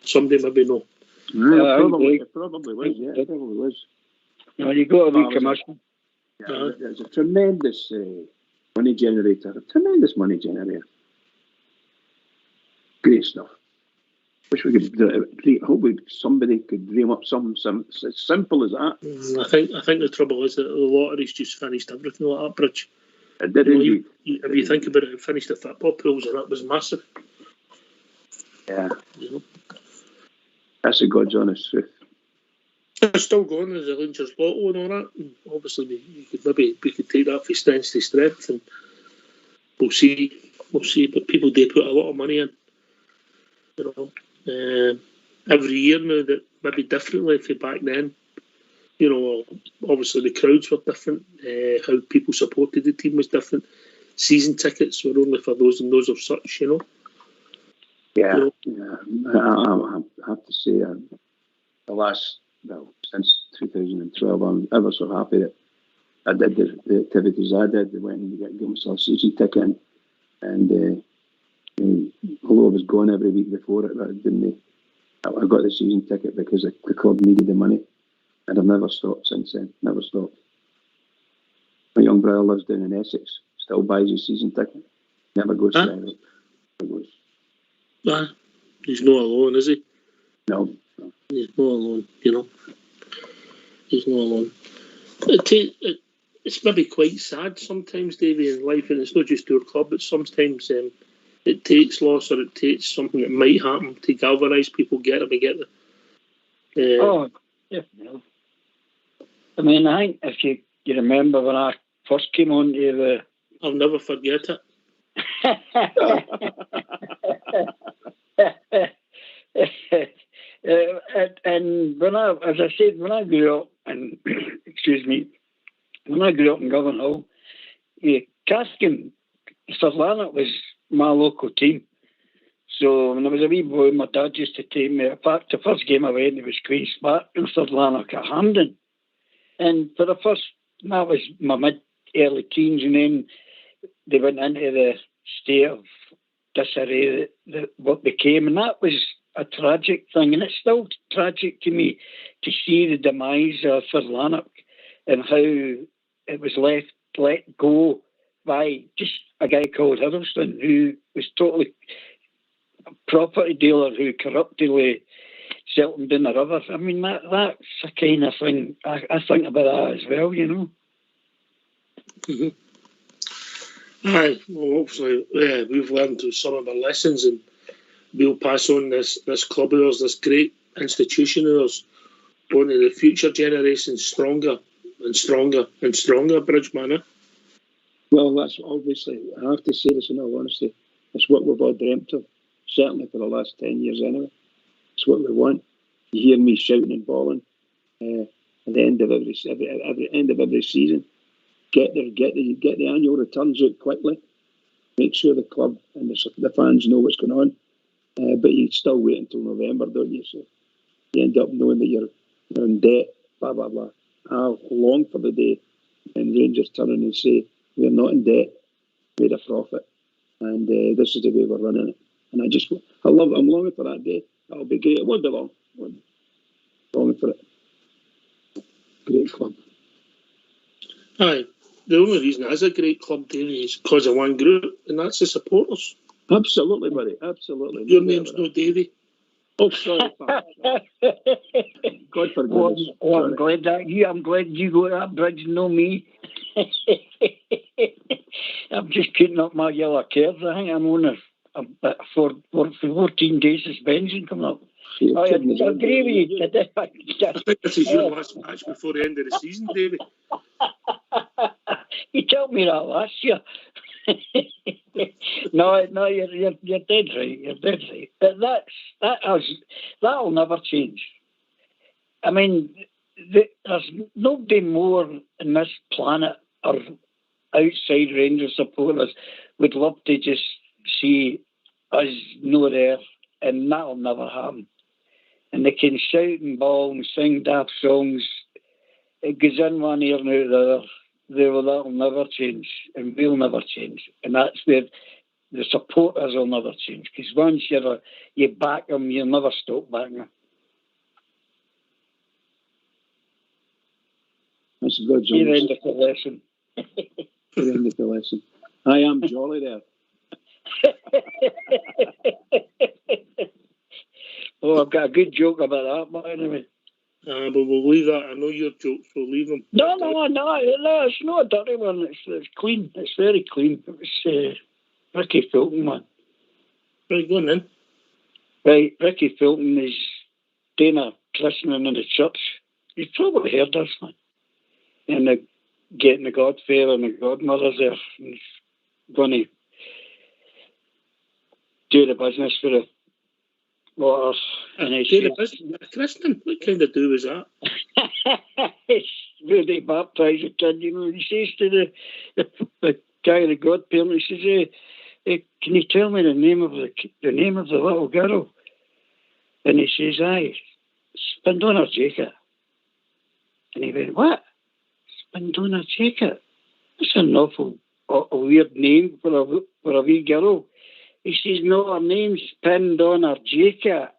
Somebody maybe know. It probably was. Yeah, it probably was. You got a wee commission. It's a tremendous money generator. A tremendous money generator. Great stuff. Wish we could. Hope somebody could dream up something as simple as that. I think the trouble is that the lottery's just finished everything like that, Bridge. It did indeed. If you think about it, it finished the football pools and that was massive. Yeah. That's a God's honest truth. It's still going as a Rangers Lotto and all that. And obviously, we could take that from strength to strength, and we'll see. But people do put a lot of money in. Every year now, that maybe differently from back then. Obviously the crowds were different. How people supported the team was different. Season tickets were only for those and those of such. Yeah. I have to say, since 2012, I'm ever so happy that I did the activities I did. I went and got myself a season ticket, and although I was going every week before it, I got the season ticket because the club needed the money, and I've never stopped since then. Never stopped. My young brother lives down in Essex, still buys his season ticket. Never goes to it. He's not alone, is he? No. He's not alone, He's not alone. It's maybe quite sad sometimes, Davey, in life, and it's not just your club, but sometimes it takes loss or it takes something that might happen to galvanise people, get them. Oh, definitely. I mean, I think if you remember when I first came on to the... I'll never forget it. And when as I said, when I grew up, and excuse me, when I grew up in Govan Hall, Caskin, Sir Lanark was my local team. So when I was a wee boy, my dad used to take me. In fact, the first game I went to was Queen's Park and Sir Lanark at Hampden. And for the first, that was my early teens, and then they went into the state of disarray that what became, and that was a tragic thing, and it's still tragic to me to see the demise of Sir Lanark and how it was let go by just a guy called Hiddleston, who was totally a property dealer who corruptly settled in the river. I mean, that's a kind of thing. I think about that as well, you know. Mm-hmm. Aye, well, hopefully we've learned some of our lessons, and we'll pass on this club of ours, this great institution of ours, on to the future generations stronger and stronger and stronger, Bridgeman. Well, that's obviously, I have to say this in all honesty, it's what we've all dreamt of, certainly for the last 10 years anyway. It's what we want. You hear me shouting and bawling at the end of every season. Get the annual returns out quickly. Make sure the club and the fans know what's going on. But you still wait until November, don't you? So you end up knowing that you're in debt, blah, blah, blah. I long for the day when Rangers turn in and say, we're not in debt, made a profit, and this is the way we're running it. And I'm longing for that day. That'll be great. It won't be long. Longing for it. Great club. Aye. The only reason it is a great club, Davey, is because of one group, and that's the supporters. Absolutely, buddy. Absolutely. Your name's no Davey. Oh, sorry, pal. God forgive us. I'm glad you go to that bridge and know me. I'm just putting up my yellow cards. I think I'm on a 14 days suspension coming up. I agree with you. I think this is your last match before the end of the season, Davey. You told me that last year. No, you're dead right. You're dead right. But that'll never change. I mean, there's nobody more in this planet or outside Rangers supporters would love to just see us no there, and that'll never happen. And they can shout and bawl and sing daft songs. It goes in one ear and out the other. That'll never change, and we'll never change. And that's where the supporters will never change, because once you back them, you'll never stop backing them. That's a good job. You're end of the lesson. You're end of the lesson. I am jolly there. Oh, I've got a good joke about that, but anyway. But we'll leave that. I know your jokes. We'll leave them. No, it's not a dirty one. It's clean. It's very clean. It was Ricky Fulton, man. Right, go on then. Right, Ricky Fulton is doing a christening in the church. You've probably heard this, man. And they're getting the godfather and the godmother's there. And he's going to do the business for the waters. And a christening? What kind of do was that? It's where they baptise a kid, you know. He says to the guy, the godparent, he says, hey, can you tell me the name of the little girl? And he says, aye, Spindona Jacob. And he went, what? Spindona Jacob? That's an awful a weird name for a wee girl. He says, no, her name's Spindona Jacob.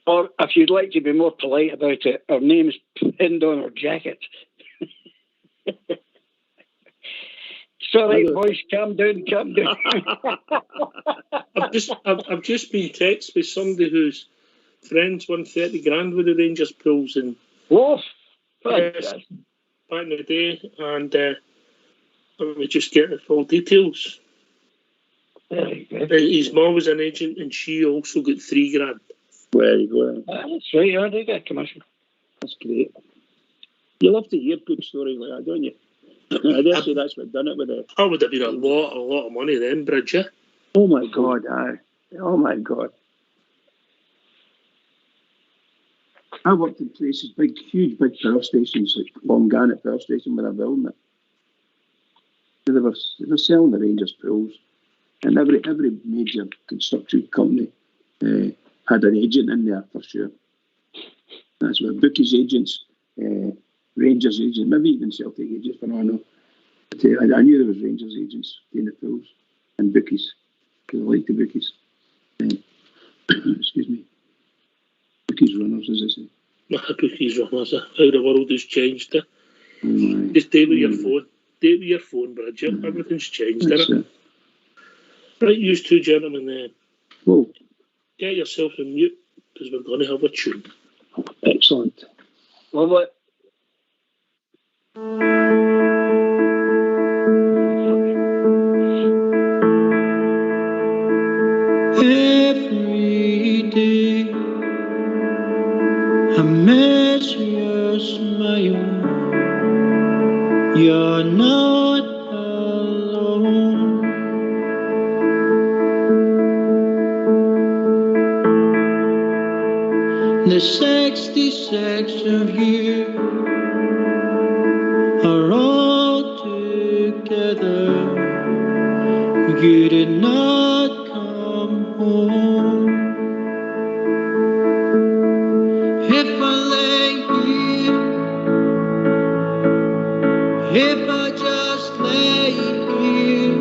Or if you'd like to be more polite about it, her name's pinned on her jacket. Sorry, boys, calm down. I've just been texted with somebody whose friends won 30 grand with the Rangers pools and back in the day, and let me just get the full details. Very good. His mum was an agent, and she also got 3 grand. There you go. That's right, I do get a commission. That's great. You love to hear good stories like that, don't you? I dare say that's what done it with it. That would have been a lot of money then, Bridget. Oh my God, aye. Oh my God. I worked in places, huge power stations, like Longanet Power Station, when I building it. They were selling the Rangers pools, and every major construction company had an agent in there for sure. That's where Bookies agents, Rangers agents, maybe even Celtic agents, for all I know. But, I knew there was Rangers agents in the pools and Bookies, because I like the Bookies. Excuse me. Bookies runners, as I say. Bookies runners, how the world has changed. Just do it with your phone. Do it with your phone, Bridget. Everything's changed, isn't it? Right, you two gentlemen there. Whoa. Get yourself on mute, because we're going to have a tune. Excellent. Well, what? Every day I miss your smile. You're not alone. The 66 of you are all together. You did not come home. If I lay here, if I just lay here,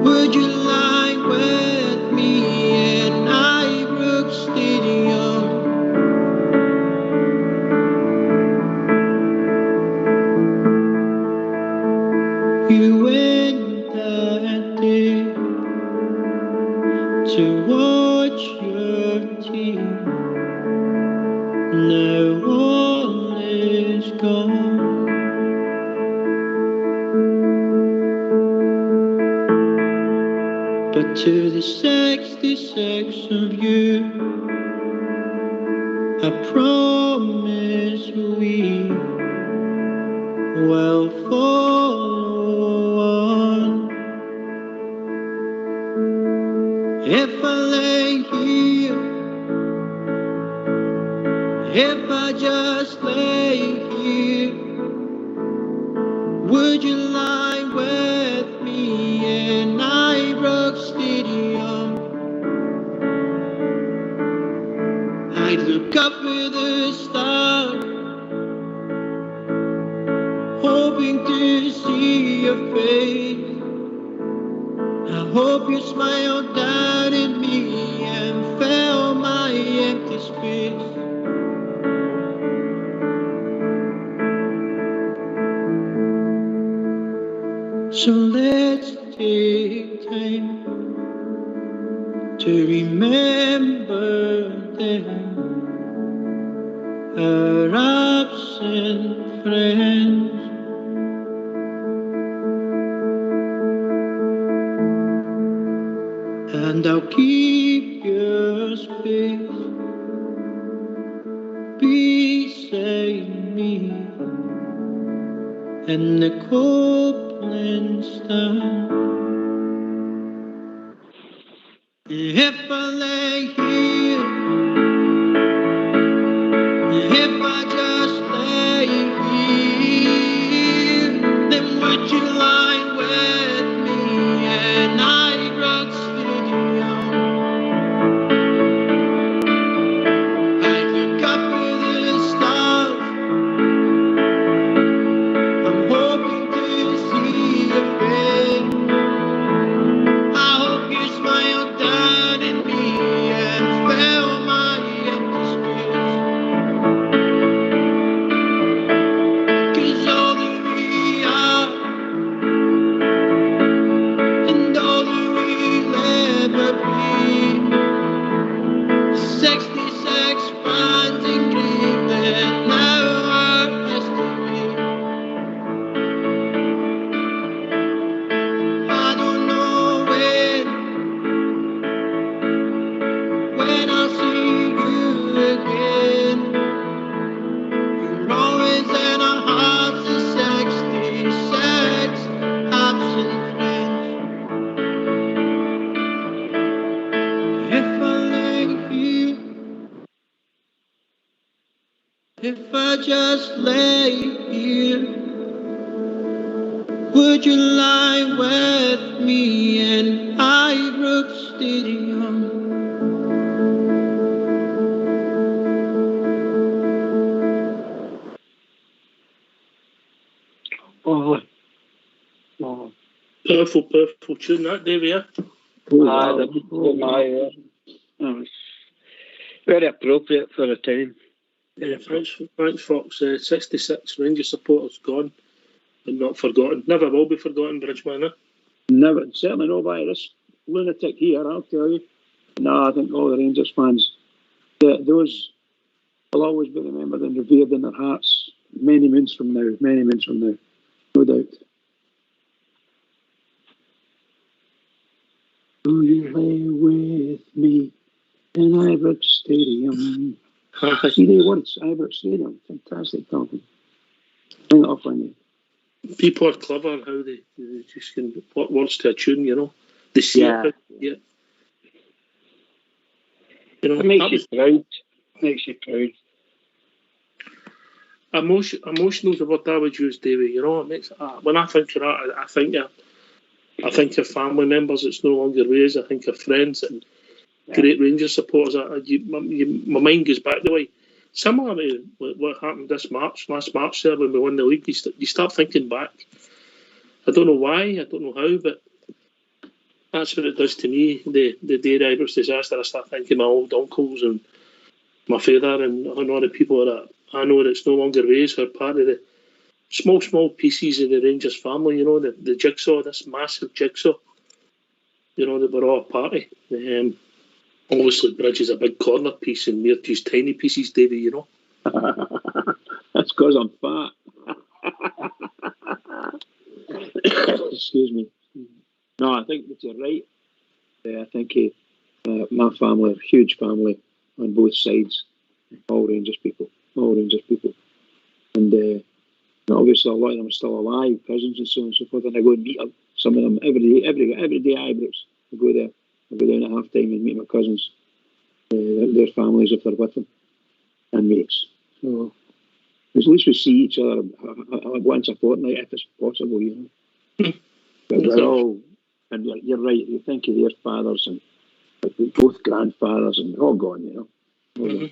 would you lie with me in Ibrook Stadium? You went that day to watch your team. Now all is gone. But to the 66 of you, I promise we will follow on. If I lay here, if I just lay here, would you lie with me in Ibrook Stadium? I'd look up at the stars, hoping to see your face. I hope you smiled down at me and felt my empty space. So let's take time to remember them, our absent friends. And I'll keep your space beside me in the Copeland stand. If I lay here, if I just lay here, then would you lie with me and Ibrook Stadium? I'd look up at the stars, I'm hoping to see your face. I hope you smile down at me and If I just lay here, would you lie with me in Ibrox Stadium? Oh, Powerful tune that, Davey. Yeah? that was very appropriate for the time. Yeah, thanks, Fox. 66 Rangers supporters gone and not forgotten. Never will be forgotten, Bridgeman. Eh? Never, certainly not by this lunatic here, I'll tell you. No, I think all the Rangers fans, those will always be remembered and revered in their hearts many moons from now, no doubt. Will you lay with me in Ibrox Stadium? See the words, Ibrox Stadium, fantastic talking. Bring it up on you. People are clever in how they just can put words to a tune, you know. They see it. Yeah. You know, It makes you proud. Emotional is what I would use, Davey. You know, it makes when I think of that, I think of family members that's no longer with us. I think of friends and great Rangers supporters. My mind goes back the way. Similar to what happened last March there when we won the league. You start thinking back. I don't know why, I don't know how, but that's what it does to me. The day of the Ibrox disaster, I start thinking of my old uncles and my father and all the people that I know that's no longer with us, who are part of the small pieces of the Rangers family, you know, the jigsaw, this massive jigsaw, you know, that we're all a part of. Obviously, Bridge is a big corner piece and we're just tiny pieces, Davey, you know. That's because I'm fat. Excuse me. No, I think that you're right. I think my family, a huge family on both sides, all Rangers people. And obviously a lot of them are still alive, cousins and so on and so forth, and I go and meet them, some of them every day at Ibrox. I go there, I go down at half time and meet my cousins, their families if they're with them, and mates. So at least we see each other once a fortnight if it's possible, you know. But we're all, and you're right, you think of their fathers and both grandfathers and they're all gone, you know. Mm-hmm.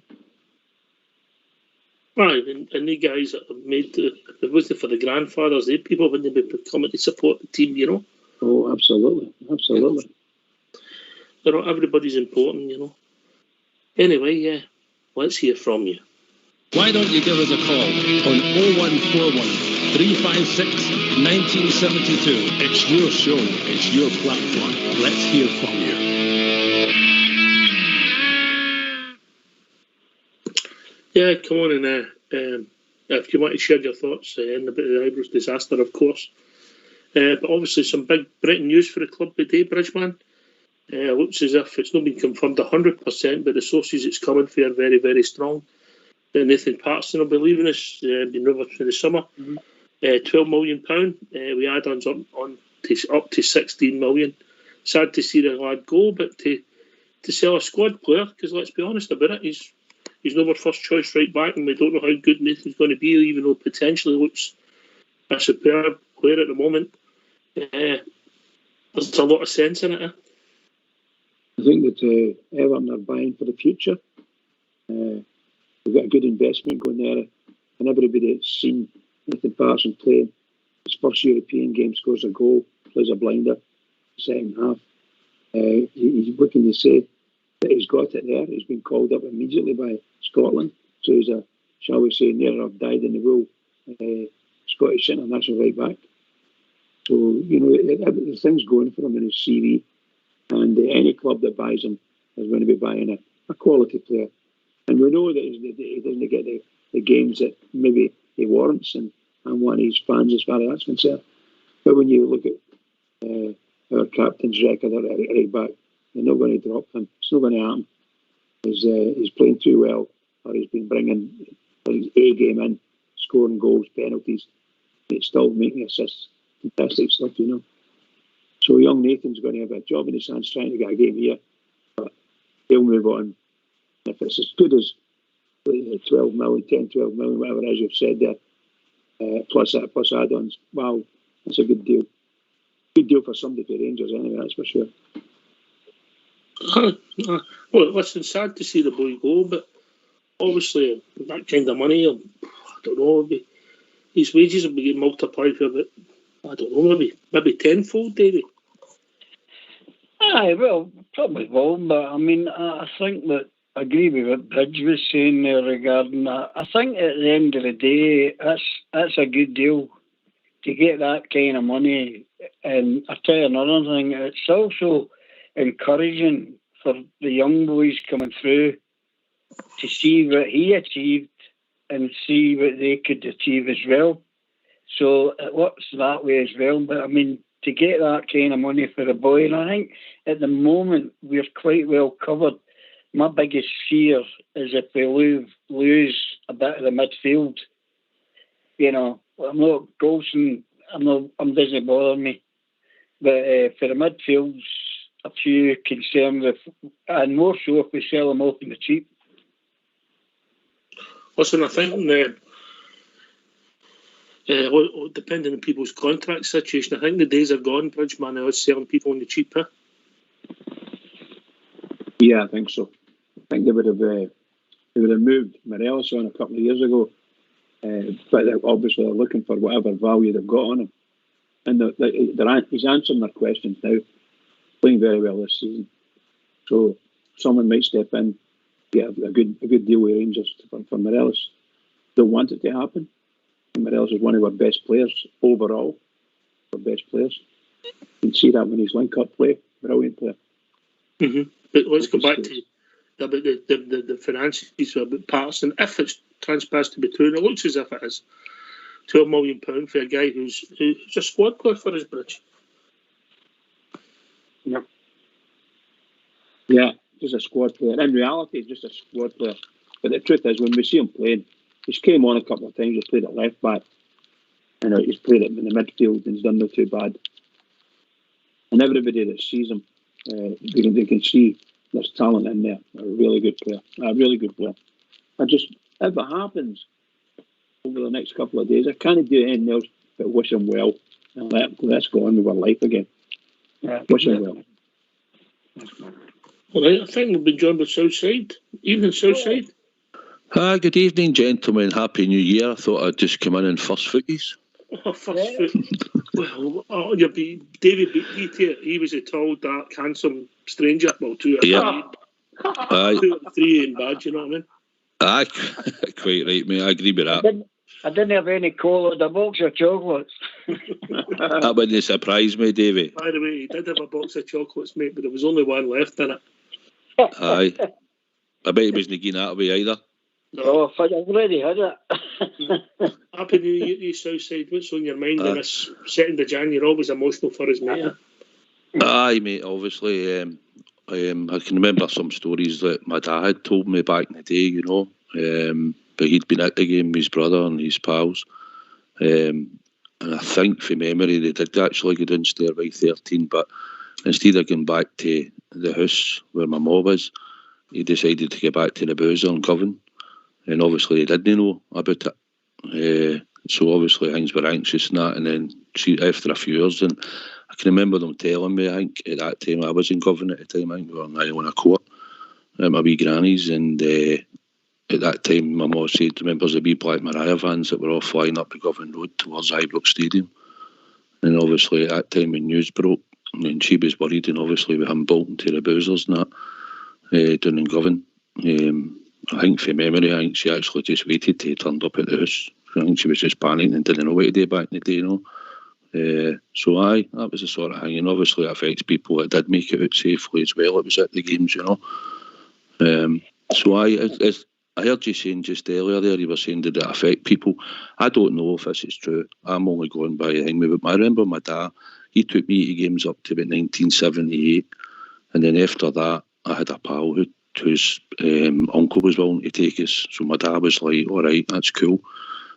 Right, and the guys that have made if it wasn't for the grandfathers, they people wouldn't be coming to support the team, you know. Oh, absolutely. You know, everybody's important, you know. Anyway, yeah, let's hear from you. Why don't you give us a call on 0141 356 1972. It's your show, it's your platform. Let's hear from you. Yeah, come on and if you want to share your thoughts about the Ibrox disaster, of course. But obviously some big breaking news for the club today, Bridgeman. Looks as if it's not been confirmed 100%, but the sources it's coming for are very, very strong. Nathan Patterson will be leaving us, been over for the summer. Mm-hmm. £12 million. We add-ons up to 16 million. Sad to see the lad go, but to sell a squad player, because let's be honest about it, he's not our first choice right back, and we don't know how good Nathan's going to be, even though potentially looks a superb player at the moment. There's a lot of sense in it. I think that Everton are buying for the future. We've got a good investment going there, and everybody that's seen Nathan Patterson playing his first European game, scores a goal, plays a blinder, second half. What can you say? That he's got it there. He's been called up immediately by Scotland, so he's a, shall we say, near enough dyed in the wool Scottish international right back. So, you know, the thing's going for him in his CV, and any club that buys him is going to be buying a quality player. And we know that he doesn't get the games that maybe he warrants, and I'm one of his fans as far as that's concerned. But when you look at our captain's record at right back, they're not going to drop him. It's not going to happen. He's playing too well, or he's been bringing his A game in, scoring goals, penalties. He's still making assists. Fantastic stuff, you know. So young Nathan's going to have a job in his hands trying to get a game here, but he'll move on. If it's as good as 12 million, 10, 12 million, whatever it is you've said there, plus add-ons. Wow, that's a good deal. Good deal for somebody for Rangers anyway, that's for sure. Well, listen, sad to see the boy go, but obviously that kind of money, I don't know, his wages will be multiplied for about, I don't know, maybe tenfold, Davey. Aye, well, probably will, but I mean, I think that I agree with what Bridge was saying there regarding that. I think at the end of the day, that's a good deal to get that kind of money. And I'll tell you another thing, it's also encouraging for the young boys coming through to see what he achieved and see what they could achieve as well. So it works that way as well. But I mean, to get that kind of money for a boy, and I think at the moment we're quite well covered. My biggest fear is if we lose a bit of the midfield. You know, I'm not Golson, I'm doesn't bother me. But for the midfield's a few concerned with, and more so if we sell them off in the cheap. Listen, I think depending on people's contract situation, I think the days are gone, Bridgeman, of selling people on the cheap. Huh? Yeah, I think so. I think they would have moved Morelos on a couple of years ago, but obviously they're looking for whatever value they've got on him, and he's answering their questions now, playing very well this season. So someone might step in, get a good deal with Rangers for Morelos. Don't want it to happen. Morelos is one of our best players overall. Our best players. You can see that when he's link-up play. Brilliant player. Mm-hmm. But let's go back to the finances about Patterson. If it's transpires to be true, and it looks as if it is, £12 million for a guy who's a squad player for his Bridge. Yeah. Yeah, just a squad player. In reality, he's just a squad player. But the truth is, when we see him playing, he's came on a couple of times. He's played at left back. He's played it in the midfield and he's done no too bad. And everybody that sees him, they can see there's talent in there. A really good player. If it happens over the next couple of days, I can't do anything else but wish him well and let's go on with our life again. Yeah, wish him well. All right, I think we've been joined by Southside. Evening, Southside. Good evening, gentlemen. Happy New Year. I thought I'd just come in first footies. Oh, first foot. Well, David beat Peter. He was a tall, dark, handsome stranger. Well, 2 or 3 ain't bad, you know what I mean? Aye, quite right, mate. I agree with that. I didn't have any cola, a box of chocolates. That wouldn't surprise me, Davey. By the way, he did have a box of chocolates, mate, but there was only one left in it. Aye. I bet he wasn't getting that away either. No, I've already had it. Happy New Year to you, Southside. What's on your mind on this 2nd of January? You're always emotional for his mate. Aye, mate, obviously. I can remember some stories that my dad told me back in the day, you know. But he'd been at the game with his brother and his pals. And I think, from memory, they did actually go down Stairway 13, but instead of going back to the house where my mum was, he decided to get back to the boozer in Govan. And obviously he didn't know about it. So obviously things were anxious and that. And then after a few years, and I can remember them telling me, I think at that time I was in Govan at the time, I think we were in Island Court at my wee granny's, and at that time my mum said, remembers the wee Black Mariah vans that were all flying up the Govan Road towards Ibrox Stadium. And obviously at that time when news broke, and she was worried, and obviously with him bolting to the boozers and that down in Govan. I think from memory, I think she actually just waited till he turned up at the house. I think she was just panicking and didn't know what to do back in the day, you know. So aye, that was the sort of thing, and obviously it affects people that did make it out safely as well. It was at the games, you know. So I heard you saying just earlier there, you were saying, did it affect people? I don't know if this is true. I'm only going by the thing. But I remember my dad, he took me to games up to about 1978, and then after that I had a pal whose uncle was willing to take us. So my dad was like, all right, that's cool.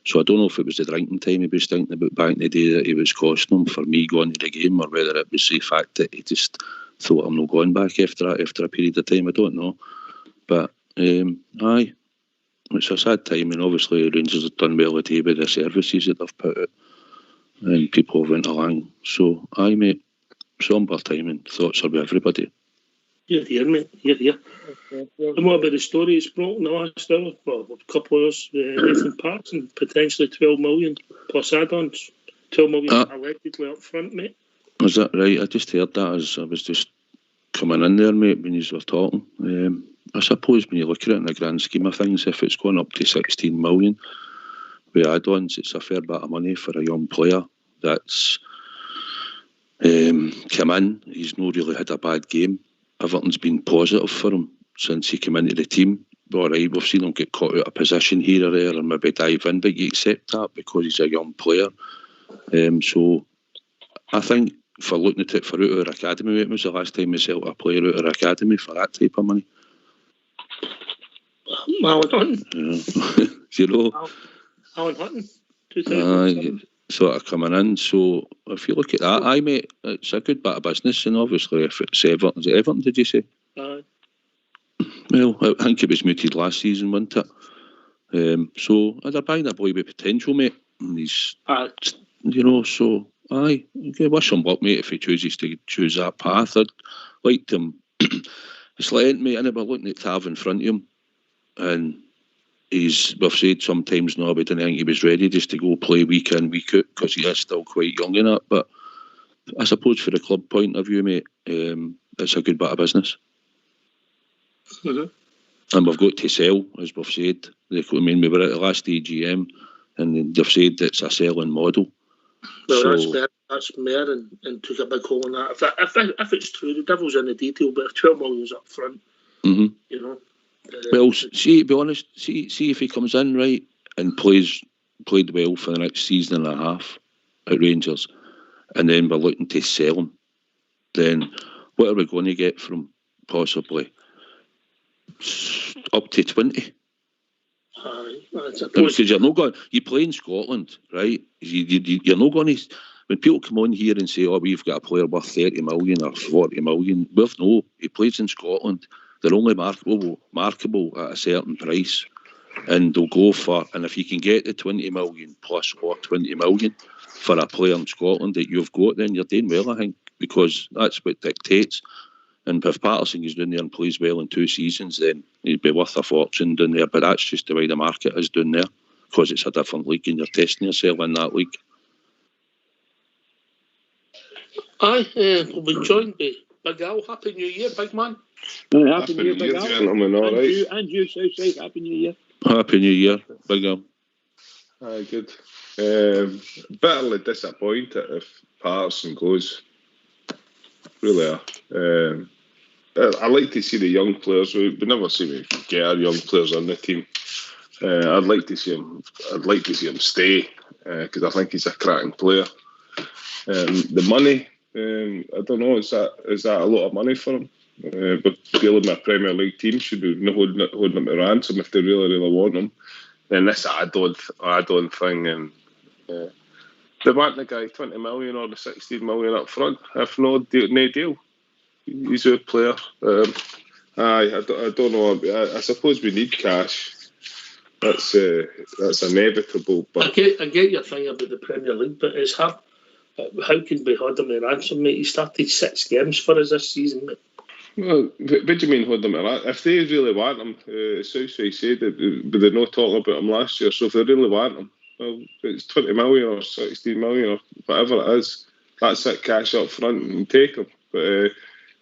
So I don't know if it was the drinking time he was thinking about back in the day that he was costing him for me going to the game, or whether it was the fact that he just thought I'm not going back after a period of time. I don't know. But aye, it's a sad time, and obviously Rangers have done well today with the services that they've put out, and people have went along. So, aye, mate, somber time, and thoughts are with everybody. You're here, mate. You're here. And what about the story it's brought in the last hour? Well, a couple of hours. Nathan Patterson, potentially 12 million plus add-ons. 12 million allegedly up front, mate. Is that right? I just heard that as I was just coming in there, mate, when you were talking. I suppose when you look at it in the grand scheme of things, if it's going up to 16 million with add-ons, it's a fair bit of money for a young player that's come in. He's not really had a bad game. Everything's been positive for him since he came into the team. All right, we've seen him get caught out of position here or there and maybe dive in, but you accept that because he's a young player. So I think for looking at it for out of our academy, when was the last time we sold a player out of our academy for that type of money? Alan Hutton. You know? Alan Hutton, 2007. Sort of coming in. So if you look at that, aye, mate, it's a good bit of business. And obviously, if it's Everton, is it Everton, did you say? Aye. Well, I think it was muted last season, wasn't it? So they're buying a boy with potential, mate. And he's, you know, so aye, wish him luck, mate, if he chooses to choose that path. I'd like him. It's like, mate, and we're looking at Tav in front of him, and we've said sometimes now we didn't think he was ready just to go play week in, week out because he is still quite young in that. But I suppose for the club point of view, mate, it's a good bit of business. Mm-hmm. And we've got to sell, as we've said. I mean, we were at the last AGM and they've said it's a selling model. Well, so, that's Mayor and took a big hole in that. If it's true, the devil's in the detail, but if 12 million's up front, you know. Well, see, to be honest, see if he comes in right and played well for the next season and a half at Rangers, and then we're looking to sell him, then what are we going to get from possibly up to 20? Because you're not going. You play in Scotland, right? You're not going to. When people come on here and say, "Oh, we've got a player worth 30 million or 40 million," we've no. He plays in Scotland. They're only markable at a certain price, and they'll go for. And if you can get the 20 million plus or 20 million for a player in Scotland that you've got, then you're doing well, I think, because that's what dictates. And if Patterson is down there and plays well in 2 seasons, then he'd be worth a fortune down there. But that's just the way the market is down there, because it's a different league and you're testing yourself in that league. Aye, we'll be joined by Big Al. Happy New Year, big man. Happy New Year, Big Al. Gentlemen, all right. And you, Southside, Happy New Year. Happy New Year, Big Al. Aye, good. Bitterly disappointed if Patterson goes. Really are. I like to see the young players. We never seem to get our young players on the team. I'd like to see him stay because I think he's a cracking player. The money, I don't know. Is that a lot of money for him? But dealing with a Premier League team should be holding him to ransom if they really want him. Then this add-on thing, and they want the guy 20 million or the 16 million up front. If not, no deal. He's a player. I don't know. I suppose we need cash. That's inevitable. But I get your thing about the Premier League, but it's hard. How can we hold him at ransom, mate? He started 6 games for us this season, mate. Well, what do you mean hold him at ransom? If they really want him, Southside said that, but they're not talking about him last year. So if they really want him, well, it's 20 million or 16 million or whatever it is. That's it, cash up front and take him. But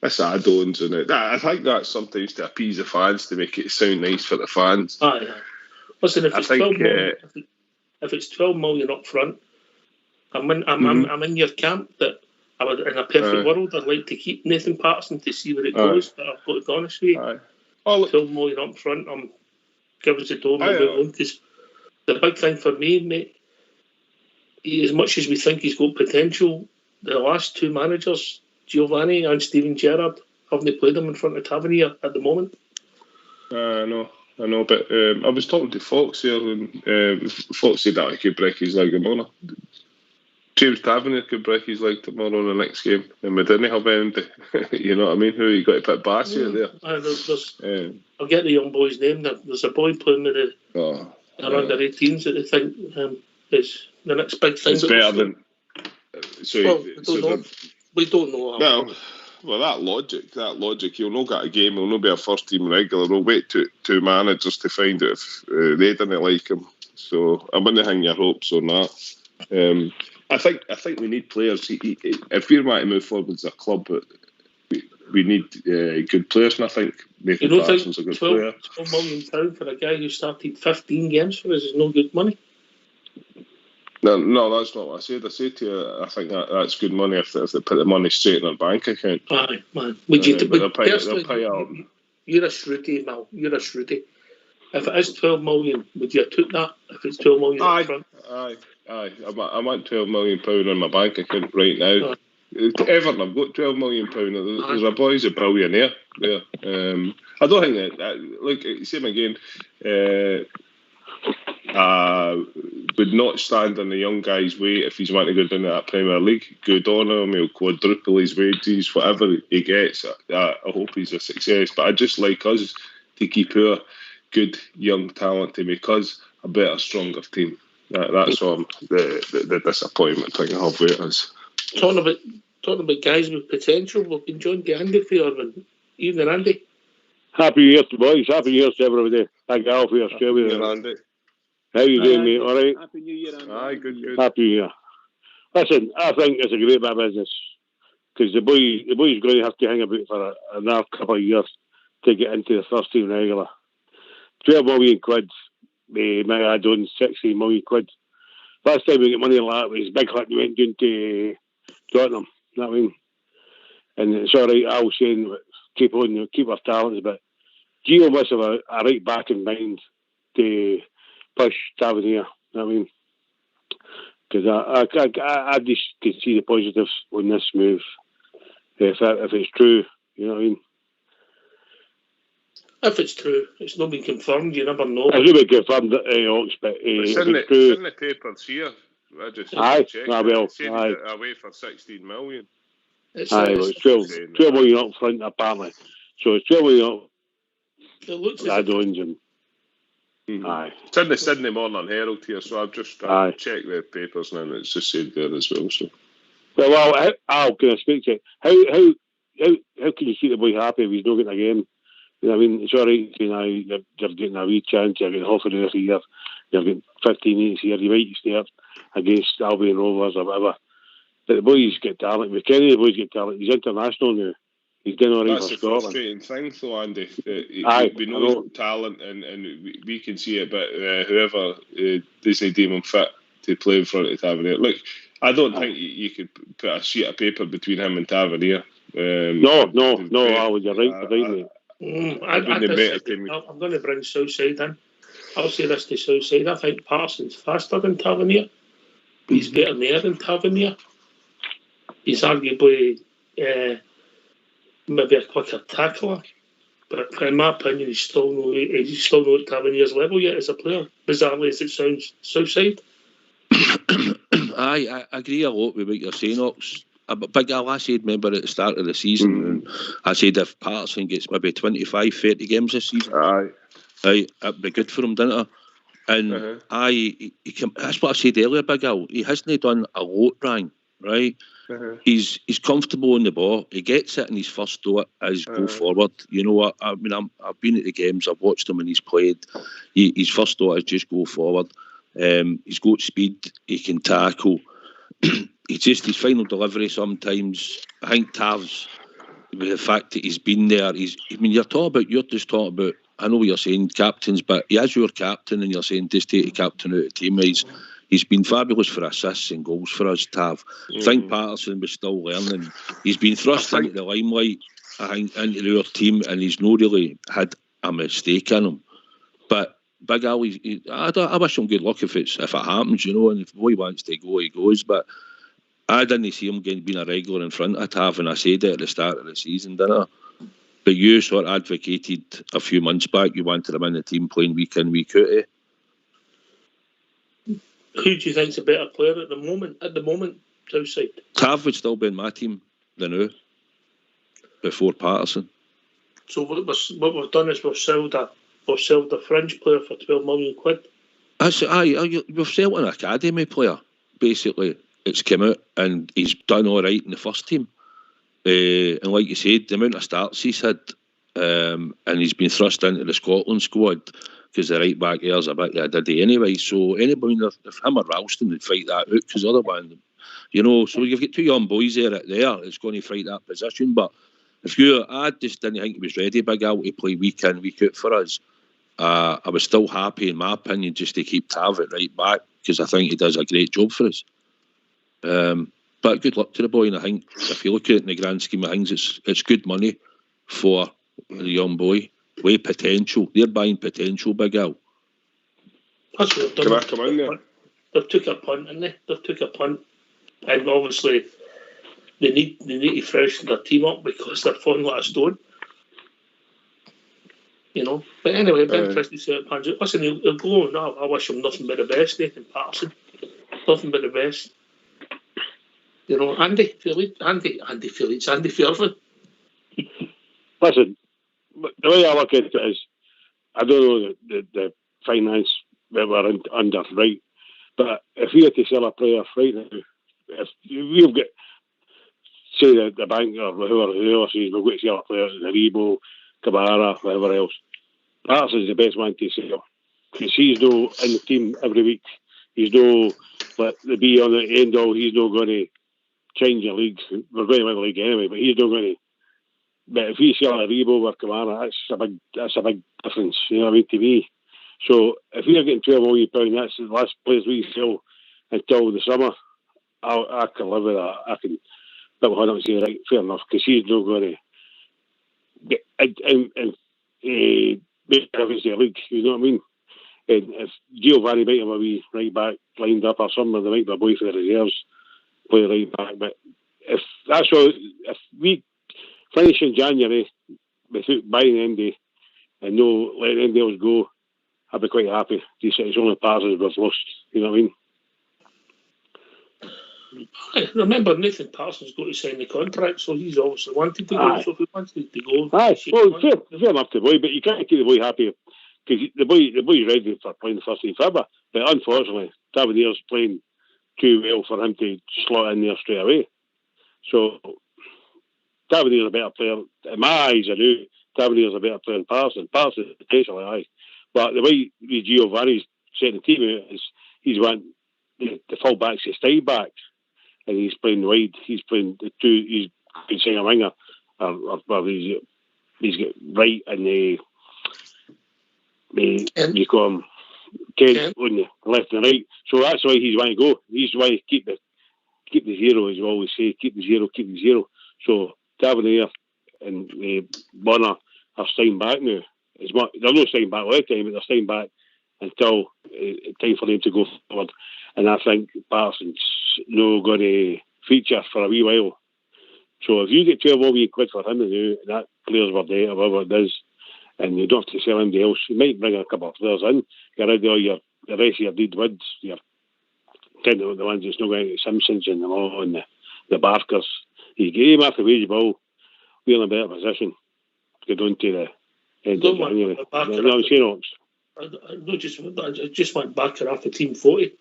that's add-ons and it. I think that's sometimes to appease the fans to make it sound nice for the fans. Aye. Listen, if it's 12 million up front, I'm in your camp that I would, in a perfect world, I'd like to keep Nathan Patterson to see where it goes. But I've got to be honest with you, 12 million up front, I'm giving us the door because the big thing for me, mate, as much as we think he's got potential, the last 2 managers, Giovanni and Steven Gerrard, haven't played him in front of Tavernier at the moment. I know, but I was talking to Fox here, and Fox said that he could break his leg in honor. James Tavernier could break his leg tomorrow in the next game, and we didn't have anybody. You know what I mean? Who you got to put Bassey out there? I'll get the young boy's name. There's a boy playing with the under 18s that they think is the next big thing. It's better than. We don't know. No, well, that logic. He'll not get a game. He'll not be a first team regular. We'll wait two managers to find out if they didn't like him. So I wouldn't hang your hopes on that. I think we need players. If we want to move forward as a club, we need good players, and I think Nathan Parsons a good player. £12 million for a guy who started 15 games for us is no good money. No, that's not what I said. I said to you, I think that's good money if they put the money straight in their bank account. Aye, man. Would you? They'll pay out. You're a shrewdy, Mal. You're a shrewdy. If it is 12 million, would you have took that? If it's 12 million up front? Aye. I want £12 million in my bank account right now. Everton, I've got £12 million. There's a boy's a billionaire there. I don't think that look, same again. Would not stand in the young guy's way if he's wanting to go down to that Premier League. Good on him, he'll quadruple his wages, whatever he gets. I hope he's a success. But I just like us to keep our good young talent to make us a better, stronger team. That's all the disappointment thing I have with us. Talking about guys with potential, we've been joined by Andy Fairman. Evening, Andy. Happy Year to boys. Happy Year to everybody. Thank you for Australia. Andy. How you doing, mate? All right? Happy New Year, Andy. Aye, good. Happy New Year. Listen, I think it's a great bit of business because the boy's going to have to hang about for another couple of years to get into the first team regular. 12 million quid. We might add on 16 million quid. Last time we got money like that was Big Hut. We went down to Tottenham. You know what I mean? And it's all right. I was saying keep our talents, but Gio must have a right back in mind to push Tavernier. You know what I mean? Because I just can see the positives on this move. If it's true, you know what I mean? If it's true, it's not been confirmed. You never know. It's not been confirmed, Ox, but it's in the papers here. I just checked. Aye. Away for 16 million. It's 12 million up front, apparently. So it's 12 million up. It looks add-ons and. Aye. It's in the Sydney Morning Herald here, so I've just checked the papers now, and it's just said there as well. So. Well, Al, can I speak to you? How can you keep the boy happy if he's not getting a game? You know what I mean? It's all right, you're getting a wee chance, you're getting half a day a year, you're getting 15 minutes here, you might stay up against Albion Rovers or whatever. But the boys get talent. With Kenny, the boys get talent. He's international now. He's doing all right for Scotland. That's the frustrating thing, though, Andy. We know he's talent, and we can see it, but whoever doesn't deem him fit to play in front of Tavernier. Look, I don't think you could put a sheet of paper between him and Tavernier. No, you're right, mate. I'm going to bring Southside in. I'll say this to Southside. I think Parsons faster than Tavernier. He's better there than Tavernier. He's arguably maybe a quicker tackler, but in my opinion, he's still not at Tavernier's level yet as a player. Bizarrely as it sounds, Southside. I agree a lot with what you're saying, Ox. Big Al, I said, remember at the start of the season, and I said if Patterson gets maybe 25, 30 games this season, that'd be good for him, didn't it? And that's what I said earlier, Big Al. He hasn't done a lot, Ryan, right? He's comfortable on the ball. He gets it in his first thought as go forward. You know what? I mean, I've been at the games. I've watched him when he's played. His first thought is just go forward. He's got speed. He can tackle. It's just his final delivery sometimes. I think Tav's, with the fact that he's been there, you're just talking about, I know what you're saying, captains, but he is your captain, and you're saying just take the captain out of the team. He's been fabulous for assists and goals for us, Tav. I think Patterson was still learning. He's been thrust into the limelight, I think, into our team, and he's not really had a mistake in him. But Big Al, I wish him good luck if it happens, you know, and if he wants to go, he goes. But I didn't see him being a regular in front of Tav, and I said it at the start of the season, didn't I? But you sort of advocated a few months back, you wanted him in the team playing week in, week out. Who do you think's a better player at the moment? At the moment, South side. Tav would still be in my team now, before Patterson. So what we've done is we've sold a fringe player for £12 million. We've sold an academy player. Basically, it's come out and he's done all right in the first team. And like you said, the amount of starts he's had, and he's been thrust into the Scotland squad because the right back there's a bit of a diddy anyway. So anybody, if him or Ralston would fight that out, because the other one, so you've got two young boys there it's going to fight that position. But I just didn't think he was ready, Big Al, to play week in, week out for us. I was still happy, in my opinion, just to keep Tav at right back because I think he does a great job for us. But good luck to the boy, and I think if you look at it in the grand scheme of things, it's good money for the young boy. Way potential. They're buying potential, Big Al. That's what they've done. Come in there? They've took a punt, and they've took a punt, and obviously they need to freshen their team up because they're falling like a stone. But anyway, it'll be interesting to see how it pans out. Listen, he'll go on. I wish him nothing but the best, Nathan Patterson. Nothing but the best. Andy Fairford. Listen, the way I look at it is, I don't know the finance that we're under, right? But if we had to sell a player right now, if we've got, say, the bank or whoever says we're going to sell a player, Rebo, Kabara, whatever else, Patterson's the best man to sell. Because he's no in the team every week. He's no, like, the be on the end all, he's not going to change the leagues. We're going to win the league anyway, but he's not going to. But if we sell a Rebo or Kamara, that's a big difference, to me. So if we are getting £12 million, that's the last players we sell until the summer. I can live with that. I can put my hand up and say, right, fair enough, because he's not going to get and make a difference to the league. You know what I mean? And if Giovanni might have a wee right back lined up or somewhere, there might be a boy for the reserves play right back. But if that's all, if we finish in January without buying anybody and no letting anybody else go, I'd be quite happy. It's only Patterson we've lost. You know what I mean? Remember, Nathan Parsons got to sign the contract, so he's obviously wanted to go. So if he wanted to go, fair enough to the boy, but you can't keep the boy happy because the boy's ready for playing the first team forever. But unfortunately, Tavernier's playing too well for him to slot in there straight away. So Tavernier's a better player in my eyes. I do. Tavernier's a better player than Parsons. Parsons potentially, aye. But the way Giovanni's setting the team out is he's want the full backs to stay back. And he's playing wide. He's playing the two. He's been saying a winger, he's got right and you call him Ken on the left and right. So that's why he's want to go. He's want to keep the zero, as we always say. Keep the zero. So Tavernier and Bonner are staying back now. They're not staying back all the time, but they're staying back until time for them to go forward. And I think Parsons not going to feature for a wee while. So if you get £12 million for him and that player's worth there, or whatever it is, and you don't have to sell anybody else, you might bring a couple of players in, get rid of all the rest of your deadwoods, your kind of the ones that's not going to get Simpsons and them all, and the Barkers. You get him after wage ball, we're in a better position to go down to the end of January. I just want Barker after Team 40.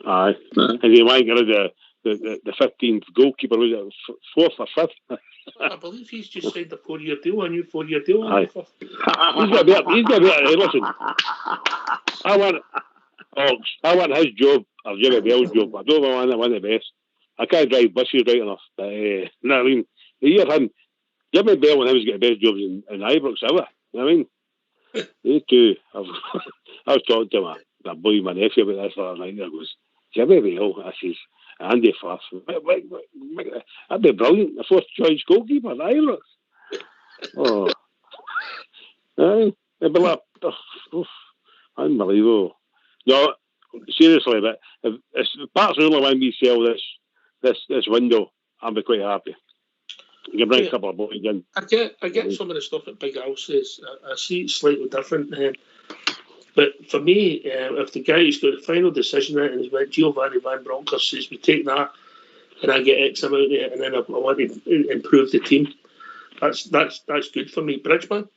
Aye. And you might get rid of the 15th goalkeeper, was it 4th or 5th? I believe he's just signed a 4-year deal, a new 4-year deal. Aye. He's got a better, listen. I want his job, or Jimmy Bell's job. I don't want the best. I can't drive buses right enough. But, you know what I mean? You hear him, Jimmy Bell and him's got the best jobs in Ibrox ever. You know what I mean? They too. I was talking to my boy, my nephew about this for a night. I goes, Jimmy Bell, I says, Andy Firth. That'd be brilliant. The fourth choice goalkeeper at Ibrox. Oh. Aye. It'd be like, unbelievable. No, seriously, but if Pat's the only one we sell this window, I'll be quite happy. You can bring a couple of boys in. I get some of the stuff that Big Al says. I see it slightly different. But for me, if the guy who's got the final decision and he's went Giovanni Van Bronckhorst says we take that and I get X amount of it, and then I want to improve the team. That's good for me, Bridgeman.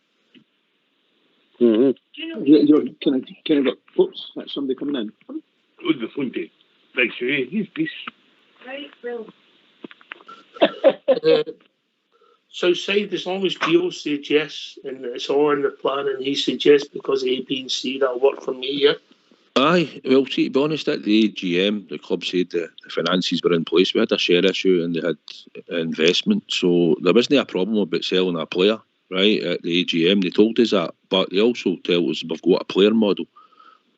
You're kind of got oops, that's somebody coming in. Who's the phone to? Thanks, he's peace. Right, well. Southside, as long as Gio says yes and it's all in the plan and he says yes because of A, B and C, that'll work for me, yeah? Aye, well, see, to be honest, at the AGM, the club said the finances were in place. We had a share issue and they had investment, so there wasn't a problem about selling a player, right, at the AGM. They told us that, but they also tell us we've got a player model.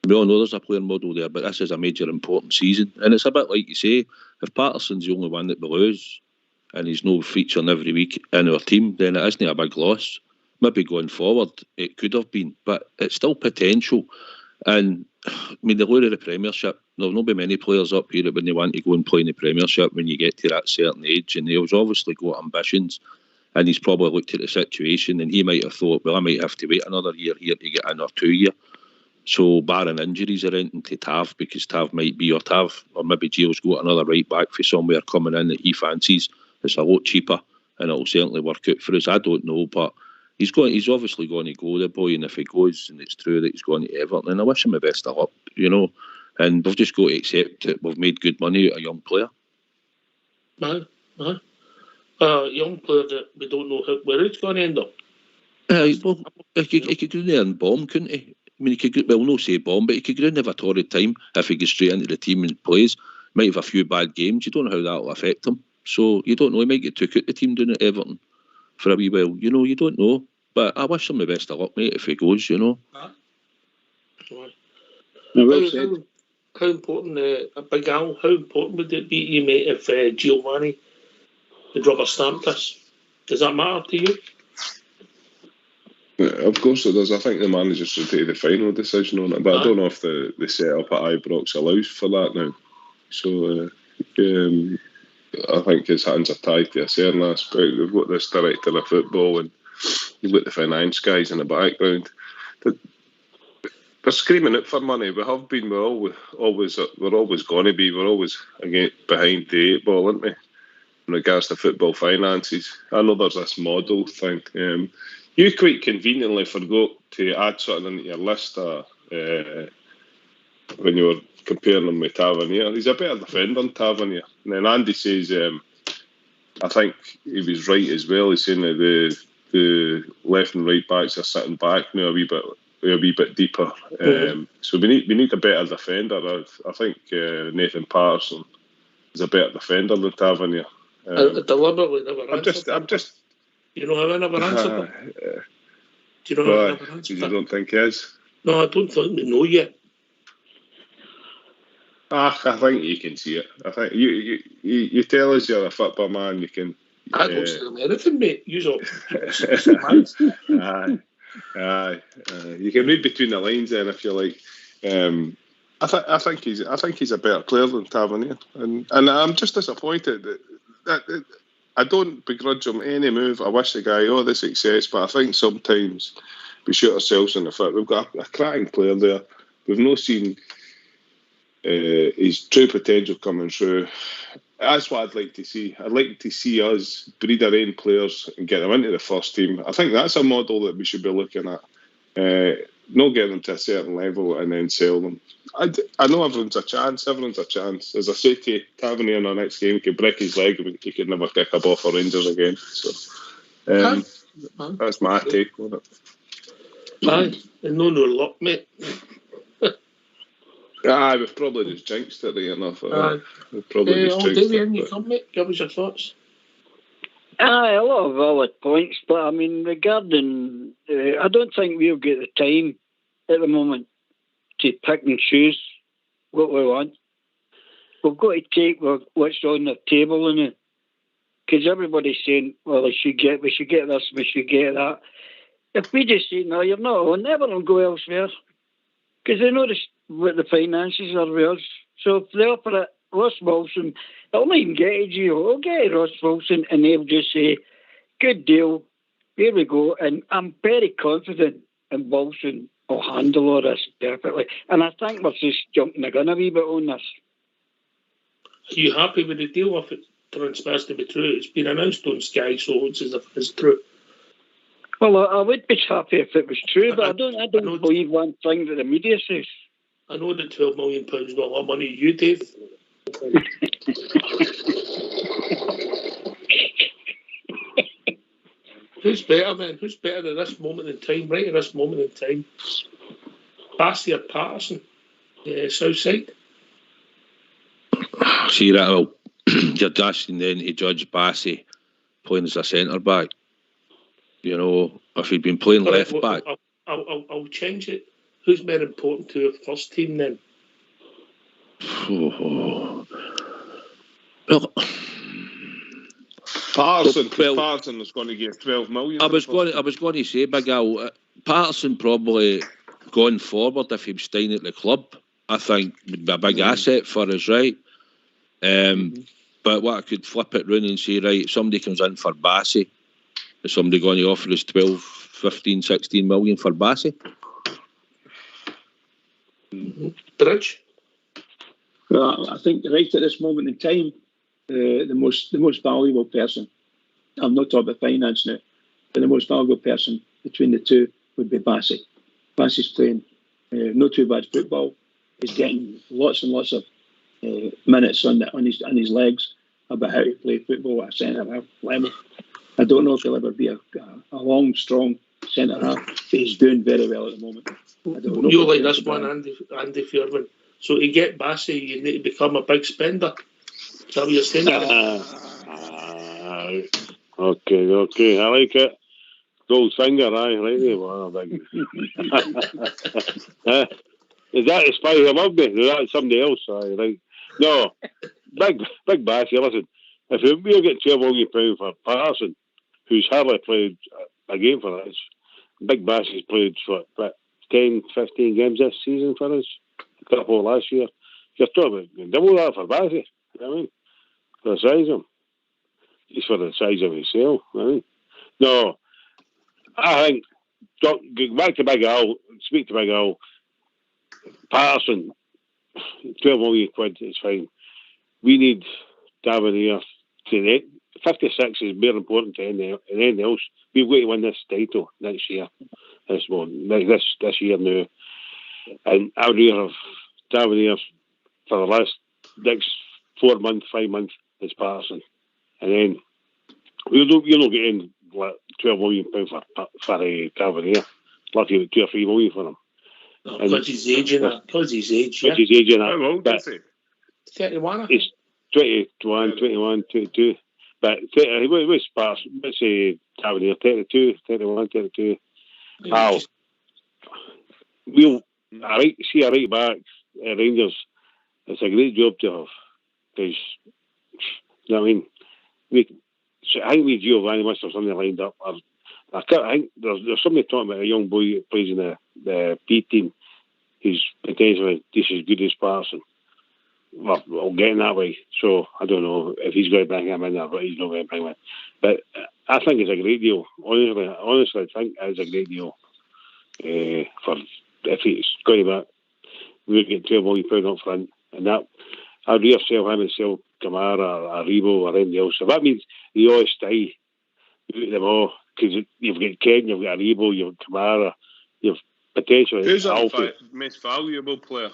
We all know there's a player model there, but this is a major important season. And it's a bit like you say, if Patterson's the only one that we lose and he's no featuring every week in our team, then it isn't a big loss. Maybe going forward it could have been, but it's still potential. And I mean, the lure of the Premiership, there'll not be many players up here when they want to go and play in the Premiership when you get to that certain age, and he's obviously got ambitions, and he's probably looked at the situation and he might have thought, well, I might have to wait another year here to get another 2 year. So barring injuries or anything to Tav, because Tav might be, or maybe Gio's got another right back for somewhere coming in that he fancies. It's a lot cheaper and it'll certainly work out for us. I don't know, but he's obviously going to go, the boy, and if he goes and it's true that he's going to Everton, and I wish him the best of luck, you know. And we've just got to accept that we've made good money out of a young player. No. A young player that we don't know where it's going to end up. Well, he could go in there and bomb, couldn't he? I mean, he could, well, no say bomb, but he could go in and have a torrid time if he gets straight into the team and plays. Might have a few bad games. You don't know how that will affect him. So you don't know. He might get took out the team doing at Everton for a wee while. You know, you don't know. But I wish him the best of luck, mate, if he goes, you know. How important, Big Al, how important would it be to you, mate, if Giovanni had rubber stamped this? Does that matter to you? Of course it does. I think the manager should take the final decision on it, but I don't know if the setup at Ibrox allows for that now. So I think his hands are tied to a certain aspect. They've got this director of football and you've got the finance guys in the background. They're screaming out for money. We have been. We're always going to be. We're always behind the eight ball, aren't we? In regards to football finances, I know there's this model thing. You quite conveniently forgot to add something into your list when you were comparing him with Tavernier. He's a better defender than Tavernier. And then Andy says, I think he was right as well. He's saying that the left and right backs are sitting back now a wee bit deeper. So we need a better defender. I think Nathan Patterson is a better defender than Tavernier. I deliberately never answered. I'm just. Do you know how I never answered that? Do you know how I never answered that? You don't think he is? No, I don't think we know yet. I think you can see it. I think you tell us you're a football man. You can. I don't see him anything, mate. You Aye. You can read between the lines then, if you like. I think he's a better player than Tavernier, and I'm just disappointed that I don't begrudge him any move. I wish the guy all the success, but I think sometimes we shoot ourselves in the foot. We've got a cracking player there. We've not seen his true potential coming through. That's what I'd like to see. I'd like to see us breed our own players and get them into the first team. I think that's a model that we should be looking at. Not get them to a certain level and then sell them. I know everyone's a chance. As I say to you, Tavernier in our next game, he could break his leg, but he could never kick a ball for Rangers again. So that's my take on it. Aye, and no luck, mate. We've probably just jinxed it right enough. We've probably just jinxed Damien, you come, mate. Give us your thoughts. A lot of valid points, but I mean, regarding, I don't think we'll get the time at the moment to pick and choose what we want. We've got to take what's on the table, in it, because everybody's saying, well, we should get this, we should get that. If we just say, no, you're not on, everyone will go elsewhere, because they know what the finances are with us. So if they offer it, Ross Wilson, they'll not even get it, Gio. They'll get Ross Wilson and they'll just say, good deal, here we go. And I'm very confident in Wilson will handle all this perfectly. And I think we're just jumping the gun a wee bit on this. Are you happy with the deal transpires to be true. It's been announced on Sky, so it's as if it's true. Well, I would be happy if it was true, but I don't believe one thing that the media says. I know that £12 million is not a lot of money to you, Dave. Who's better, man? Who's better at this moment in time? Right at this moment in time, Bassey or Patterson? Southside. See that? Well, you're asking then to judge Bassey playing as a centre back. You know, if he'd been playing left back. I'll change it. Who's more important to your first team then? Well, Patterson is going to get 12 million. I was going to say, Big Al, Patterson probably going forward, if he was staying at the club, I think would be a big asset for us, right? But what I could flip it round and say, right, if somebody comes in for Bassey, is somebody going to offer us 12, 15, 16 million for Bassey? Bridge? Well, I think right at this moment in time, the most valuable person, I'm not talking about finance now, but the most valuable person between the two would be Bassey. Bassey's playing not too bad football. He's getting lots and lots of minutes on his legs about how to play football at a centre-half level. I don't know if he'll ever be a long, strong centre-half, but he's doing very well at the moment. I don't know. You like this one, Andy Fairman. So to get Bassey, you need to become a big spender. Is that what you're saying? Okay, I like it. Gold finger, aye, right there. Wow, big. Is that the spy who loved me? Is that somebody else? Aye, right. No, big Bassey. Listen, if we're getting £12 million for Patterson, who's hardly played a game for us, Big Bassey's played for 10, 15 games this season for us. A couple last year. You're talking about double that for Bassey. You know what I mean? For the size of him. He's for the size of himself. You know what I mean? No, I think, go back to Big Al, speak to Big Al. Patterson, £12 million, it's fine. We need Tavernier to the 56 is more important to anything else. We've got to win this title next year. This year now. And I would rather have Tavernier for the next 4 months, 5 months as Patterson. And then you're not getting like £12 million for Tavernier. Lucky with 2 or 3 million for him. Because he's aging that. Because he's age, yeah. He's aging that. How old is he? 31. He's 21, 22. But what's Patterson? Let's say Tavernier, 32, 31, 32. Wow. See a right back at Rangers. It's a great job to have. Because, you know what I mean? I think we Giovanni must have something lined up. I think there's somebody talking about a young boy who plays in the B team. He's potentially just as good as Patterson. Well, getting that way. So I don't know if he's going to bring him in there, but he's not going to bring him in. But I think it's a great deal. Honestly, I think it's a great deal. For if he's going to be, we're getting £12 million up front, and that I'd rather sell him and sell Kamara or Aribo or anything else. If that means you always stay with them all, because you've got Ken, you've got Aribo, you've got Kamara, you've potentially. Who's our most valuable player?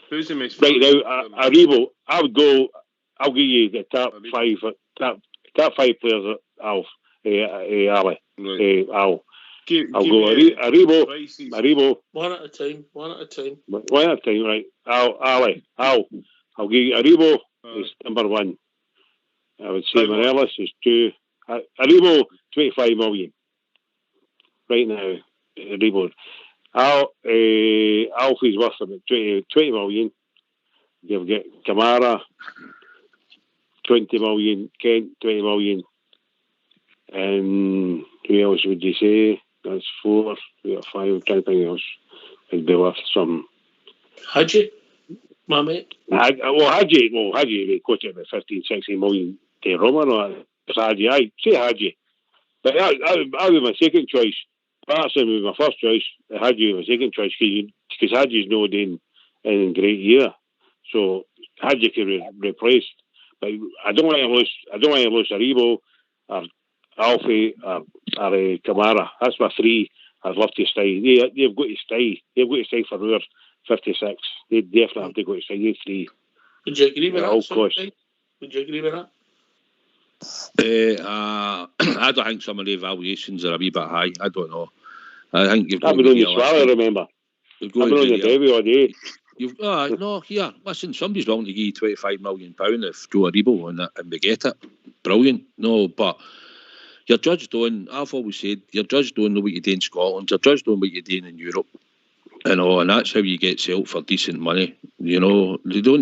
Who's the most right now? Aribo, I'll give you the top five players. Ali, Right. I'll go Aribo. One at a time, right. I'll give you Aribo is number 1. I would say Morelos is 2. Aribo, 25 million. Right now, Aribo. Alfie's worth about 20 million. You've got Kamara, 20 million. Kent, 20 million. And who else would you say? That's 4. We got 5. I'm trying to think else. It'd be worth some. Hadji, my mate. Hadji we quote it about 15, 16 million to Roma. No, it's Hadji. I say Hadji. But that would be my second choice. Patterson would be my first choice. Hadji would be my second choice because Hadji's not doing any great year. So Hadji could be replaced. But I don't want to lose Aribo or Alfie or Kamara. That's my three. I'd love to stay. They've got to stay. They've got to stay for our 56. They definitely have to go to stay. These three. Would you agree with that? Cost. Would you agree with that? I don't think some of the evaluations are a wee bit high. I don't know. I think you've got I've been on the swallow, remember? I've been on the Davy all day. No, here, listen, somebody's willing to give you £25 million if Joe Aribo and we get it. Brilliant. No, but you're judged on, I've always said, you're judged on what you do in Scotland, you're judged on what you're doing in Europe. And that's how you get sold for decent money. They don't,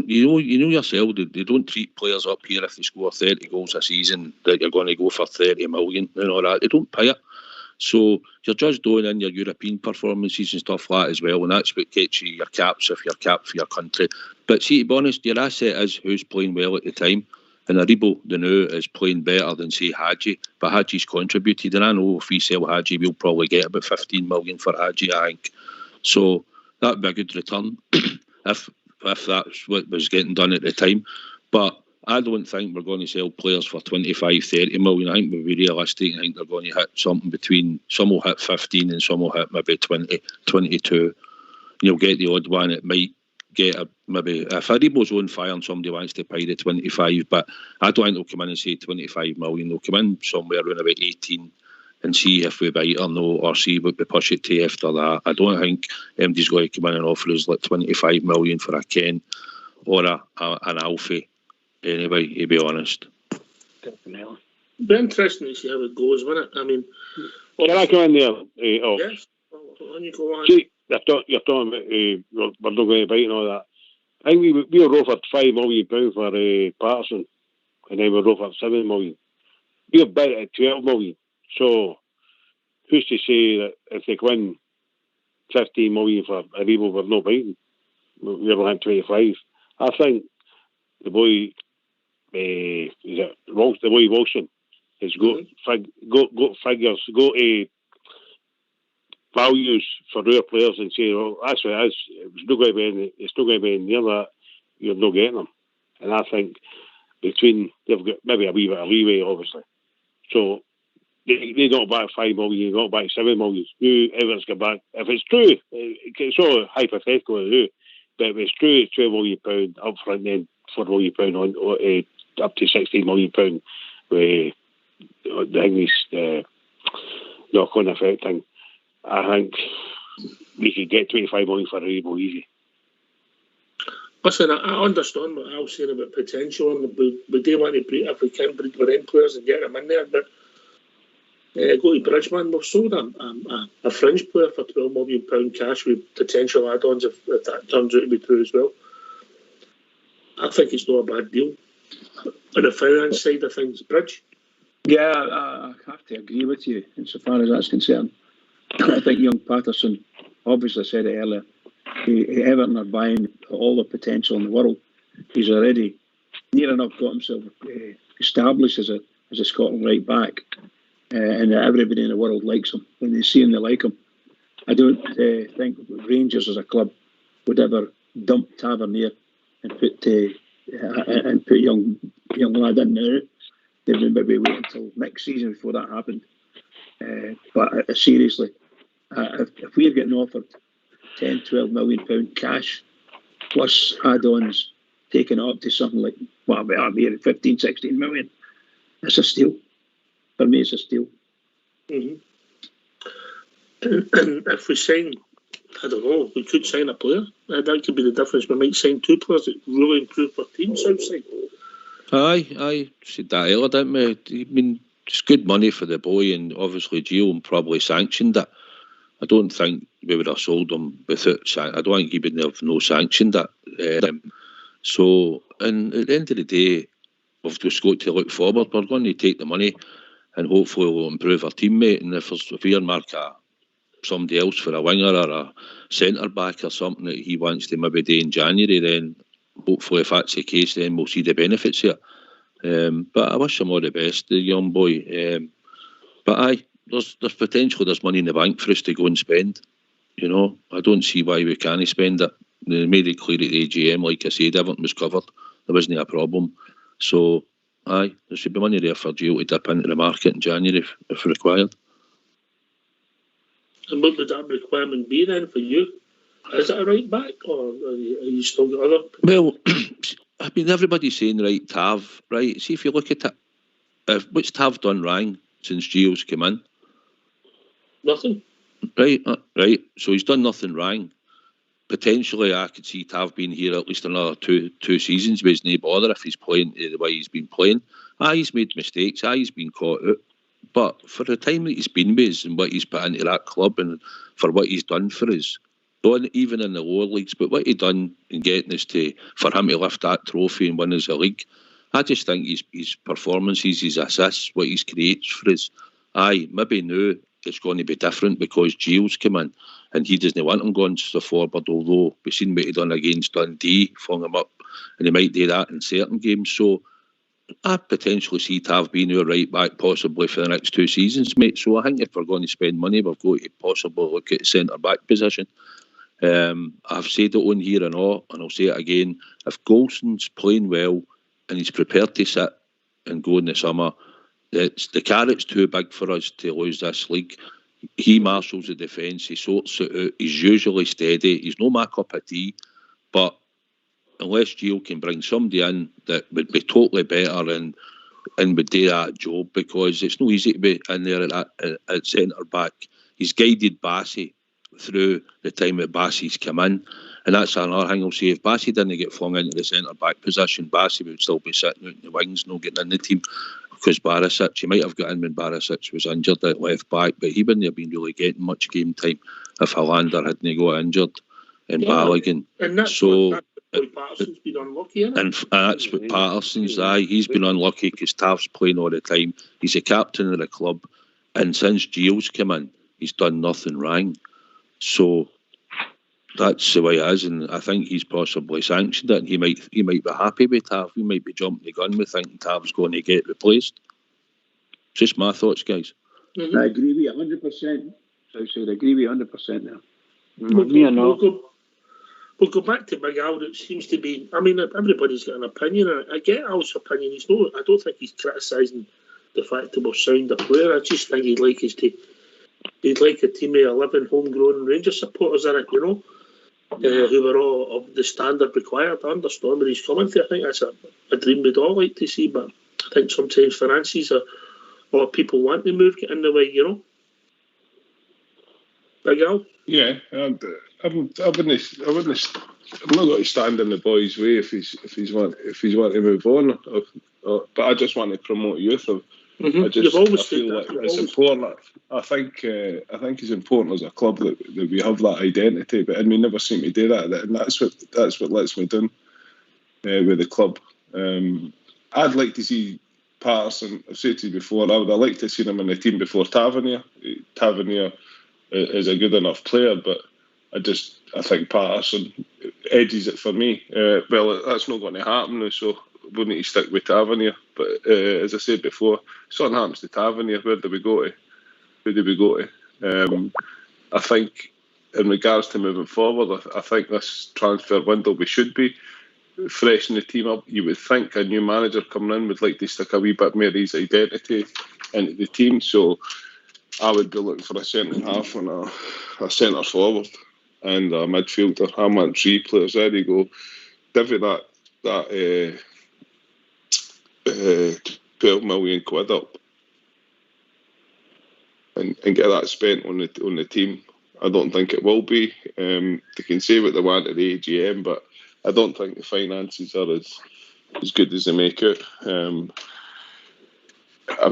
yourself, they don't treat players up here if they score 30 goals a season that you're going to go for 30 million and all that. They don't pay it. So you're judged on in your European performances and stuff like that as well, and that's what gets you your caps if you're capped for your country. But see, to be honest, your asset is who's playing well at the time. And Aribo, the new, is playing better than, say, Hadji. But Hadji's contributed, and I know if we sell Hadji, we'll probably get about 15 million for Hadji, I think. So that'd be a good return if that's what was getting done at the time. But I don't think we're going to sell players for 25, 30 million. I think we'll be realistic. I think they're going to hit something between, some will hit 15 and some will hit maybe 20, 22. You'll get the odd one. It might get maybe, if Aribo's on fire and somebody wants to pay the 25, but I don't think they'll come in and say 25 million. They'll come in somewhere around about 18 and see if we bite or no, or see what we push it to after that. I don't think MD's going to come in and offer us like 25 million for a Ken or an Alfie. Anyway, to be honest. Definitely. Be interesting to see how it goes, won't it? I mean, can I come in there? Yes. On you go on. See, you're talking about we're not going to bite and all that. I think we were offered £5 million for Patterson, and then we were offered £7 million. We were bid at £12 million. So who's to say that if they win 15 million for Aribo, we're not biting? We're looking at 25. I think the boy, the boy Wilson has got figures, got values for our players, and say, well, that's what it is. It's not going to be near that. You're not getting them. And I think they've got maybe a wee bit of leeway, obviously. So they got back 5 million, got back 7 million. Whoever's got back, if it's true, it's all hypothetical to do, but if it's true, it's £12 million up front, then £4 million on up to £16 million with the English knock-on effect thing. I think we could get 25 million for Aribo easy. Listen, I understand what Al's saying about potential, and we do want to breed, if we can breed our own players and get them in there, but go to Bridgeman, we've sold a fringe player for £12 million cash with potential add-ons if that turns out to be true as well. I think it's not a bad deal. On the finance side of things, Bridge? Yeah, I have to agree with you insofar as that's concerned. I think young Patterson, obviously said it earlier, Everton are buying all the potential in the world. He's already near enough got himself established as a Scotland right back, and everybody in the world likes him. When they see him, they like him. I don't think Rangers as a club would ever dump Tavernier and put young lad in now. They would maybe wait until next season before that happened. But seriously, if we're getting offered £10-12 million cash plus add-ons, taking it up to something like 15-16 million, it's a steal. For me, it's a steal. Mm-hmm. And if we sign, I don't know, we could sign a player. That could be the difference. We might sign two players that really improve our teams outside. I said that earlier, didn't we? I mean, it's good money for the boy, and obviously Gio probably sanctioned it. I don't think we would have sold him without. I don't think he would have sanctioned it. So, and at the end of the day, we've just got to look forward. We're going to take the money, and hopefully we'll improve our teammate. And if we earmark somebody else for a winger or a centre back or something that he wants to maybe do in January, then hopefully, if that's the case, then we'll see the benefits here. But I wish him all the best, the young boy. But there's potentially there's money in the bank for us to go and spend. You know, I don't see why we can't spend it. They made it clear at the AGM, like I said, everything was covered. There wasn't a problem. So, aye, there should be money there for Gio to dip into the market in January if required. And what would that requirement be then for you? Is it a right back, or are you still got other? Well, I mean, everybody's saying right Tav, right? See, if you look at it, what's Tav done wrong since Gio's come in? Nothing. Right. So he's done nothing wrong. Potentially, I could see Tav being here at least another two seasons, but it's no bother if he's playing the way he's been playing. He's made mistakes. He's been caught out. But for the time that he's been with us and what he's put into that club and for what he's done for us, even in the lower leagues, but what he done in getting us for him to lift that trophy and win us a league, I just think his performances, his assists, what he's creates for us, maybe now it's going to be different because Gio's come in and he doesn't want him going to the forward, although we've seen what he done against Dundee, flung him up, and he might do that in certain games. So I potentially see Tav being our right back possibly for the next 2 seasons, mate. So I think if we're going to spend money, we've got to possibly look at the centre back position. I've said it on here and all, and I'll say it again. If Golson's playing well and he's prepared to sit and go in the summer, the carrot's too big for us to lose this league. He marshals the defence, he sorts it out, he's usually steady, he's no my cup of tea, but unless Gio can bring somebody in that would be totally better and would do that job, because it's no easy to be in there at centre back. He's guided Bassey through the time that Bassey's come in, and that's another thing I'll say. If Bassey didn't get flung into the centre back position, Bassey would still be sitting out in the wings, not getting in the team, because Barisic, he might have got in when Barisic was injured at left back, but he wouldn't have been really getting much game time if Hollander hadn't got injured in Balogun. And that's what Patterson's been unlucky, isn't it? And that's what Patterson's, he's been unlucky because Tav's playing all the time. He's a captain of the club, and since Gio's come in, he's done nothing wrong. So that's the way it is, and I think he's possibly sanctioned it, and he might be happy with Tav. He might be jumping the gun with thinking Tav's going to get replaced. Just my thoughts, guys. Mm-hmm. I agree with you 100%. So I said, I agree with you 100% now. We'll go back to Big Al. It seems to be, I mean, everybody's got an opinion, and I get Al's opinion. I don't think he's criticising the fact that we're signed a player. I just think he'd like a team of 11 homegrown Rangers supporters in it, you know, who were all of the standard required. I understand where he's coming from. I think that's a dream we'd all like to see, but I think sometimes finances or people want to move get in the way, you know. Big Al? Yeah, I'm not going to stand in the boy's way if he's want to move on. But I just want to promote youth. I feel like it's important. I think it's important as a club that we have that identity, but we never seem to do that, and that's what lets me down with the club. I'd like to see Patterson. I've said to you before, I would have liked to see him in the team before Tavernier. Tavernier is a good enough player, but I think Patterson edges it for me. Well, that's not going to happen now, so we need to stick with Tavernier. But as I said before, if something happens to Tavernier, where do we go to? Who do we go to? I think in regards to moving forward, I think this transfer window we should be freshening the team up. You would think a new manager coming in would like to stick a wee bit more of his identity into the team. So I would be looking for a centre half and a centre forward and a midfielder. I want 3 players. There you go. Divvy that 12 million quid up and get that spent on the team. I don't think it will be. They can say what they want at the AGM, but I don't think the finances are as good as they make out. I'm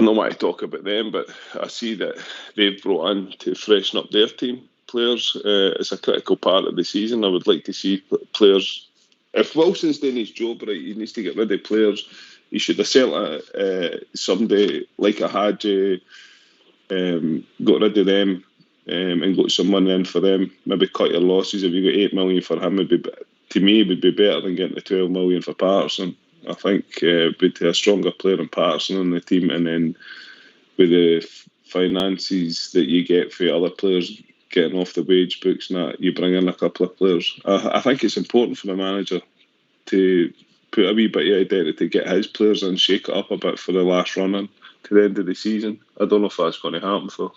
not want to talk about them, but I see that they've brought in to freshen up their team players. It's a critical part of the season. I would like to see players. If Wilson's doing his job right, he needs to get rid of players. He should have sent somebody like a Hadji, got rid of them and got some money in for them. Maybe cut your losses. If you got 8 million for him, to me, it would be better than getting the 12 million for Patterson. I think with a stronger player than Patterson on the team, and then with the finances that you get for other players getting off the wage books and that, you bring in a couple of players. I think it's important for the manager to put a wee bit of identity to get his players and shake it up a bit for the last run in to the end of the season. I don't know if that's going to happen, Phil.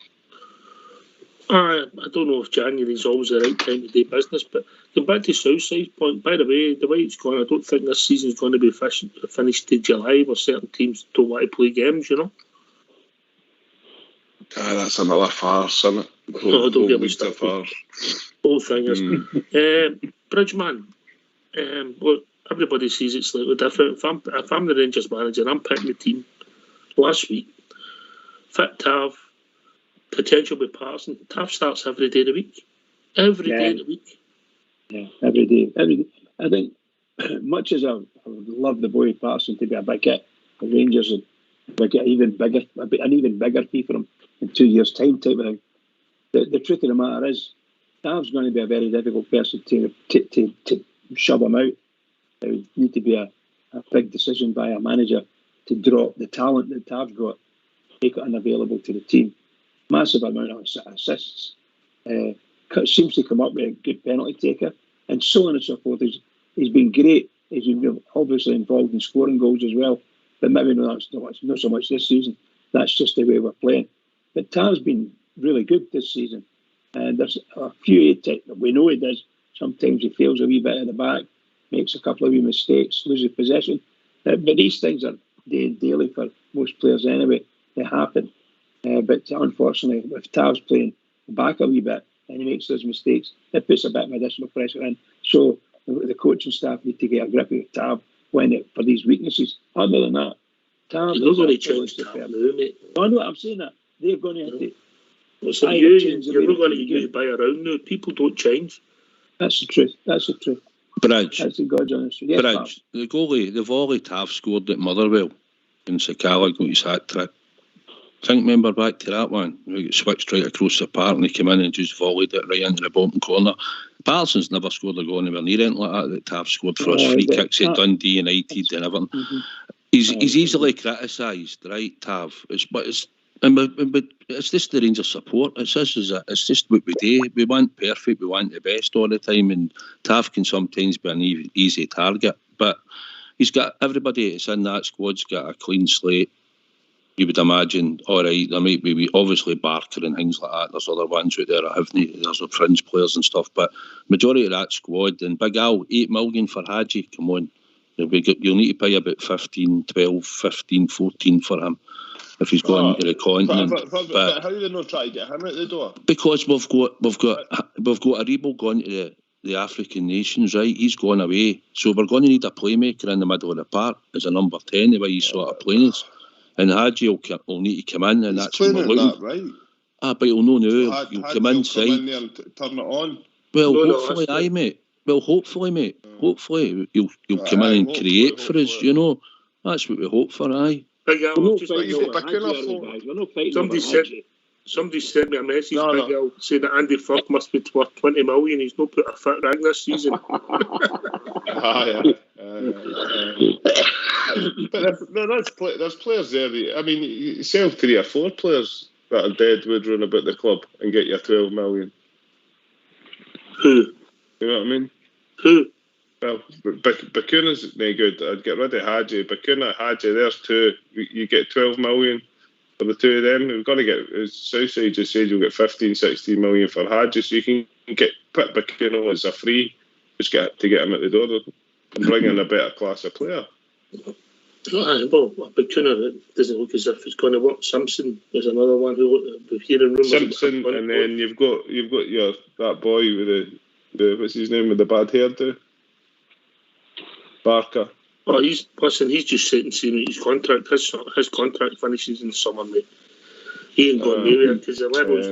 I don't know if January is always the right time to do business, but going back to Southside's point, by the way it's going, I don't think this season is going to be finished to July, where certain teams don't want to play games, you know. That's another farce, isn't it? Don't get me started. Whole thing is. Bridgeman, look, everybody sees it slightly different. If I'm the Rangers manager, I'm picking the team last week. Fit Tav, potential with Parson. Tav starts every day of the week. Every day of the week. Yeah, every day. I think, much as I would love the boy Parson to be a big hit, the Rangers would get an even bigger fee for him in 2 years' time type of thing. The truth of the matter is, Tav's going to be a very difficult person to shove him out. There would need to be a big decision by a manager to drop the talent that Tav's got, make it unavailable to the team. Massive amount of assists. Seems to come up with a good penalty taker, and so on and so forth. He's been great. He's been obviously involved in scoring goals as well, but maybe not so much this season. That's just the way we're playing. But Tav's been really good this season. And there's a few that we know he does. Sometimes he fails a wee bit at the back, makes a couple of wee mistakes, loses possession. But these things are daily for most players anyway. They happen. But unfortunately, with Tav's playing back a wee bit and he makes those mistakes, it puts a bit of additional pressure in. So the coaching staff need to get a grip of Tav for these weaknesses. Other than that, Tav is going to change Tav now, mate. I know, I'm saying that. They're going to have to. So you're not going to use by around now. People don't change. That's the truth. Bridge. That's the God's honest truth. Yes, Bridge. The volley Tav scored at Motherwell and Sakala got his hat trick. Remember back to that one? We got switched right across the park and he came in and just volleyed it right into the bottom corner. Parsons never scored a goal anywhere near anything like that Tav scored for us free kicks at Dundee United and everything. Mm-hmm. He's easily criticised, right, Tav? But it's just the Rangers support. It's just what we do. We want perfect. We want the best all the time, and Tav can sometimes be an easy target. But he's got everybody that's in that squad's got a clean slate. You would imagine, all right, there might be obviously Barker and things like that. There's other ones out there that haven't. There's the fringe players and stuff, but majority of that squad. And Big Al, 8 million for Hadji. Come on, you'll need to pay about 15, 12, 15, 14 for him if he's going to the continent. But how do they not try to get him out the door? Because we've got Aribo going to the African nations, right? He's gone away, so we're going to need a playmaker in the middle of the park as a number 10, the way he's sort of playing is. And Hadji will need to come in, and that's what we're looking. Right? But he'll know now. He'll come inside. Come in there and turn it on. Well, hopefully, mate. Well, hopefully, mate. Hopefully, he'll come in and create for us. You know, that's what we hope for. Aye. Somebody sent me a message, saying that Andy Firth must be worth 20 million. He's not put a fit rank this season. But there's players there. I mean, you sell 3 or 4 players that are dead would run about the club and get you 12 million. Who? You know what I mean? Who? Well, Bakuna's no good. I'd get rid of Hadji. Bakuna, Hadji, there's 2. You get 12 million for the 2 of them. We've got to get, as Southside just said, you'll get 15, 16 million for Hadji, so you can put Bakuna as a free, just to get him at the door and bring in a better class of player. Well, Bakuna doesn't look as if it's going to work. Simpson is another one who we're hearing rumours. Simpson, and then you've got that boy with the what's his name with the bad hairdo, Barker. Oh, he's just sitting seeing his contract. His contract finishes in summer, mate. He ain't going anywhere because the levels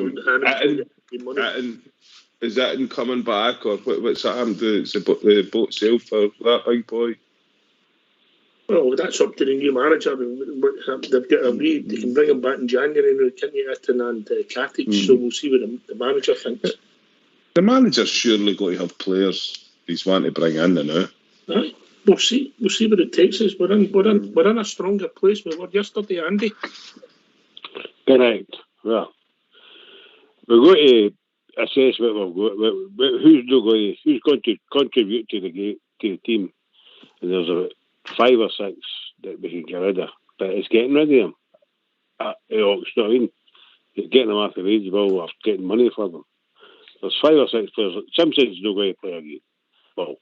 money. Is that in coming back, or what's that happened to the boat sail for that big boy? Well, that's up to the new manager. They've got they can bring him back in January now, Kinty and Katic, so we'll see what the manager thinks. The manager's surely going to have players he's wanting to bring in now. Aye. We'll see where it takes us. We're in a stronger place we were yesterday, Andy. Correct. Well, we're going to assess what we've got. Who's going to contribute to the team. And there's 5 or 6 that we can get rid of. But it's getting rid of them. You know what I mean? It's getting them off the wage bill or getting money for them. There's 5 or 6 players. Simpson's no going to play again. Well,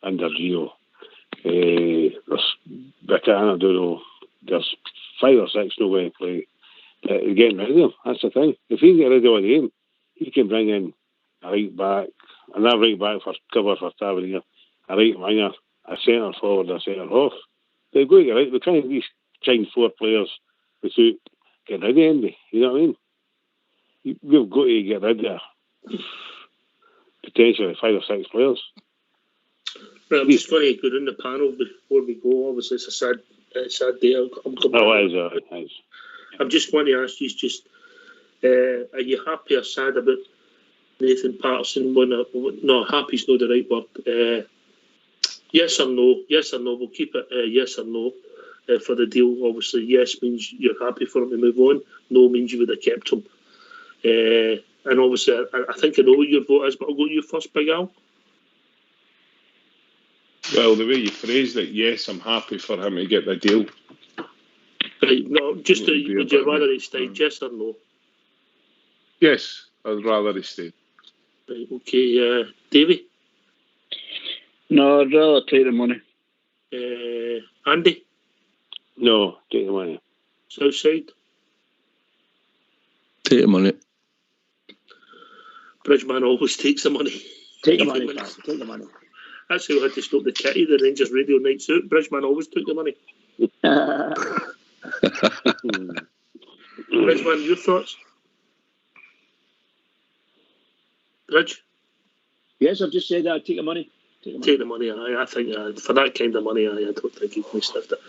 under Gio. There's Buchanan, I don't know. There's 5 or 6 no going to play. They're getting rid of them. That's the thing. If he can get rid of one of them, he can bring in a right back, another right back for cover for Tavernier, a right winger, a centre forward, a centre half. They're going to get right. We're trying to at least sign 4 players without getting rid of Andy. You know what I mean? We've got to get rid of potentially 5 or 6 players. Right, I'm just going to go down the panel before we go. Obviously, it's a sad day. I'm just going to ask you, are you happy or sad about Nathan Patterson? No, happy's not the right word. Yes or no? Yes or no? We'll keep it yes or no for the deal. Obviously, yes means you're happy for him to move on. No means you would have kept him. And obviously, I think I know what your vote is, but I'll go to you first, Big Al. Well, the way you phrased it, yes, I'm happy for him to get the deal. Right, no, just would you rather he stayed, yes or no? Yes, I'd rather he stayed. Right, okay, Davey? No, I'd rather take the money. Andy? No, take the money. Southside? Take the money. Bridgeman always takes the money. Take the money, take the money. That's how I had to stop the kitty, the Rangers Radio nights out. Bridgeman always took the money. Bridgeman, your thoughts? Bridge? Yes, I've just said that. Take the money. Take the money. I think for that kind of money, I don't think he can sniff it.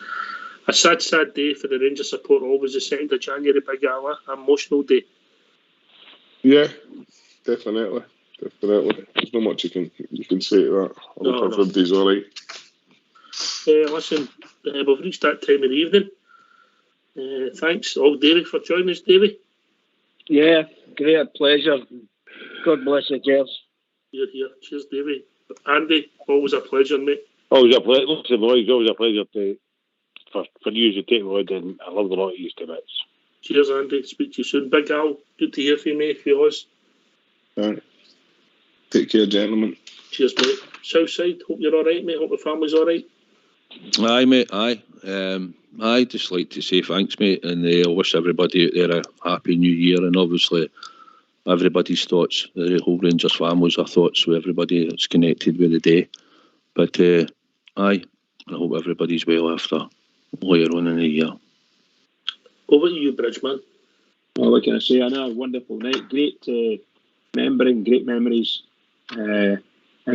A sad day for the Rangers support. Always the 2nd of January, Big Al. Emotional day. Yeah, definitely. There's not much you can say to that. I hope everybody's all right. Listen, we've reached that time of the evening. Thanks, Davey, for joining us, Davey. Yeah, great pleasure. God bless you, girls. You're here. Cheers, Davey. Andy, always a pleasure, mate. Always a pleasure. Listen, boys, always a pleasure for you to take me, and I love the lot of you to bits. Cheers, Andy. Speak to you soon. Big Al, good to hear from you, mate, for us. All right. Take care, gentlemen. Cheers, mate. Southside, hope you're all right, mate. Hope the family's all right. Aye, mate, aye. I just like to say thanks, mate, and I wish everybody out there a happy new year, and obviously everybody's thoughts, the whole Rangers family's thoughts with everybody that's connected with the day. But aye, I hope everybody's well after later on in the year. Over to you, Bridgeman. Well, what can I say? Another wonderful night. Great remembering, great memories, and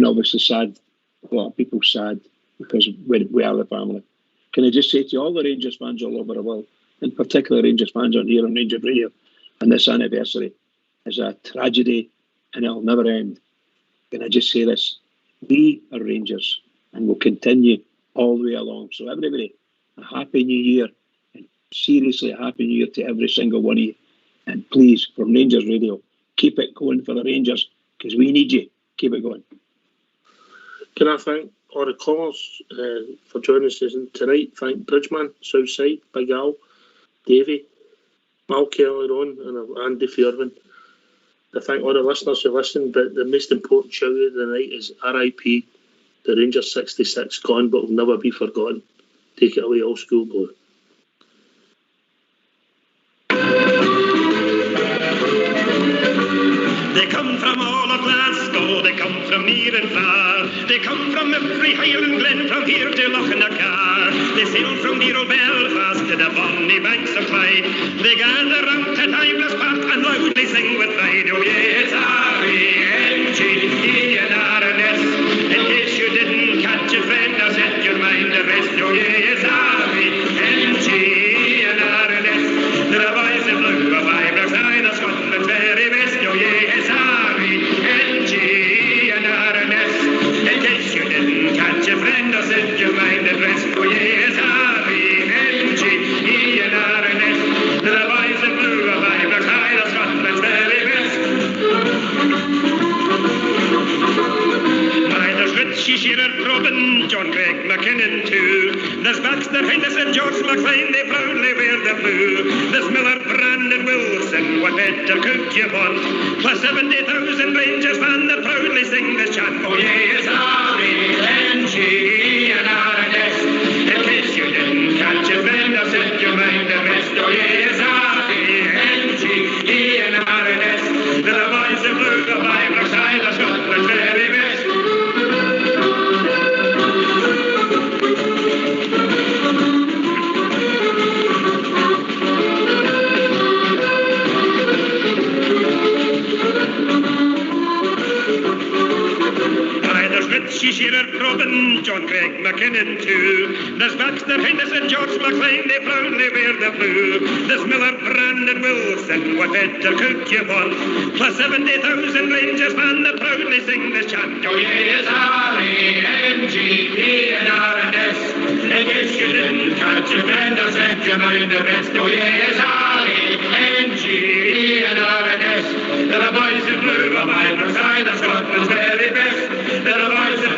obviously sad. A lot of people sad because we are the family. Can I just say to all the Rangers fans all over the world, in particular Rangers fans on here on Rangers Radio, on this anniversary is a tragedy and it'll never end. Can I just say this? We are Rangers and we'll continue all the way along. So everybody, a happy new year, and seriously a happy new year to every single one of you. And please, from Rangers Radio, keep it going for the Rangers because we need you. Keep it going. Can I thank all the callers for joining us tonight? Thank Bridgeman, Southside, Big Al, Davey, Mal Kelly on, and Andy Fairman. I thank all the listeners who listened, but the most important shout out of the night is RIP, the Rangers 66, gone but will never be forgotten. Take it away, old school blue. They come from all of Glasgow, they come from near and far. They come from every Highland glen, from here to Lochnacar. They sail from dear old Belfast to the bonny banks of Clyde. They gather round to Timeless Park and loudly sing with pride. Oh yes, R-E-N-G-E and R-N-S. In case you didn't catch it, friend, now set your mind at rest. Oh yes, R-E-N-G and R-N-S. The boys in blue of Ibrox, the Scotland's very best. Oh yes, R-E-N-G and R-N-S. In case you didn't catch a friend or set your mind at rest. Oh yes, R-E-N-G and R-N-S. The boys in blue of Ibrox, the Scotland's very best. Neither Schwitz, Shearer, Robin, John Gregg McKinnon too. There's Baxter, Henderson, George McLean, they proudly wear the blue. There's Miller, Brandon, Wilson, what better could you want? Plus 70,000 Rangers fans that proudly sing this chant. Oh yes, R-A-N-G and R-N-S. In case you didn't catch it, then I've set your mind the best. Oh yes, R-A-N-G and R-N-S. They're the boys in blue, the Bible side of Scotland's very best. Richie Shearer, Robin, John Gregg McKinnon too. There's Baxter, Henderson, George McLean, they proudly wear the blue. There's Miller, Brandon, Wilson, what better could you want? Plus 70,000 Rangers fans that proudly sing this chant. Oh yes, R-A-N-G-E-N-R-N-S. In case you didn't catch it, then I'll set your mind the best. Oh yes, R-A-N-G-E-N-R-N-S. They're the boys in blue, a vibrant side of Scotland's very best. They're the boys in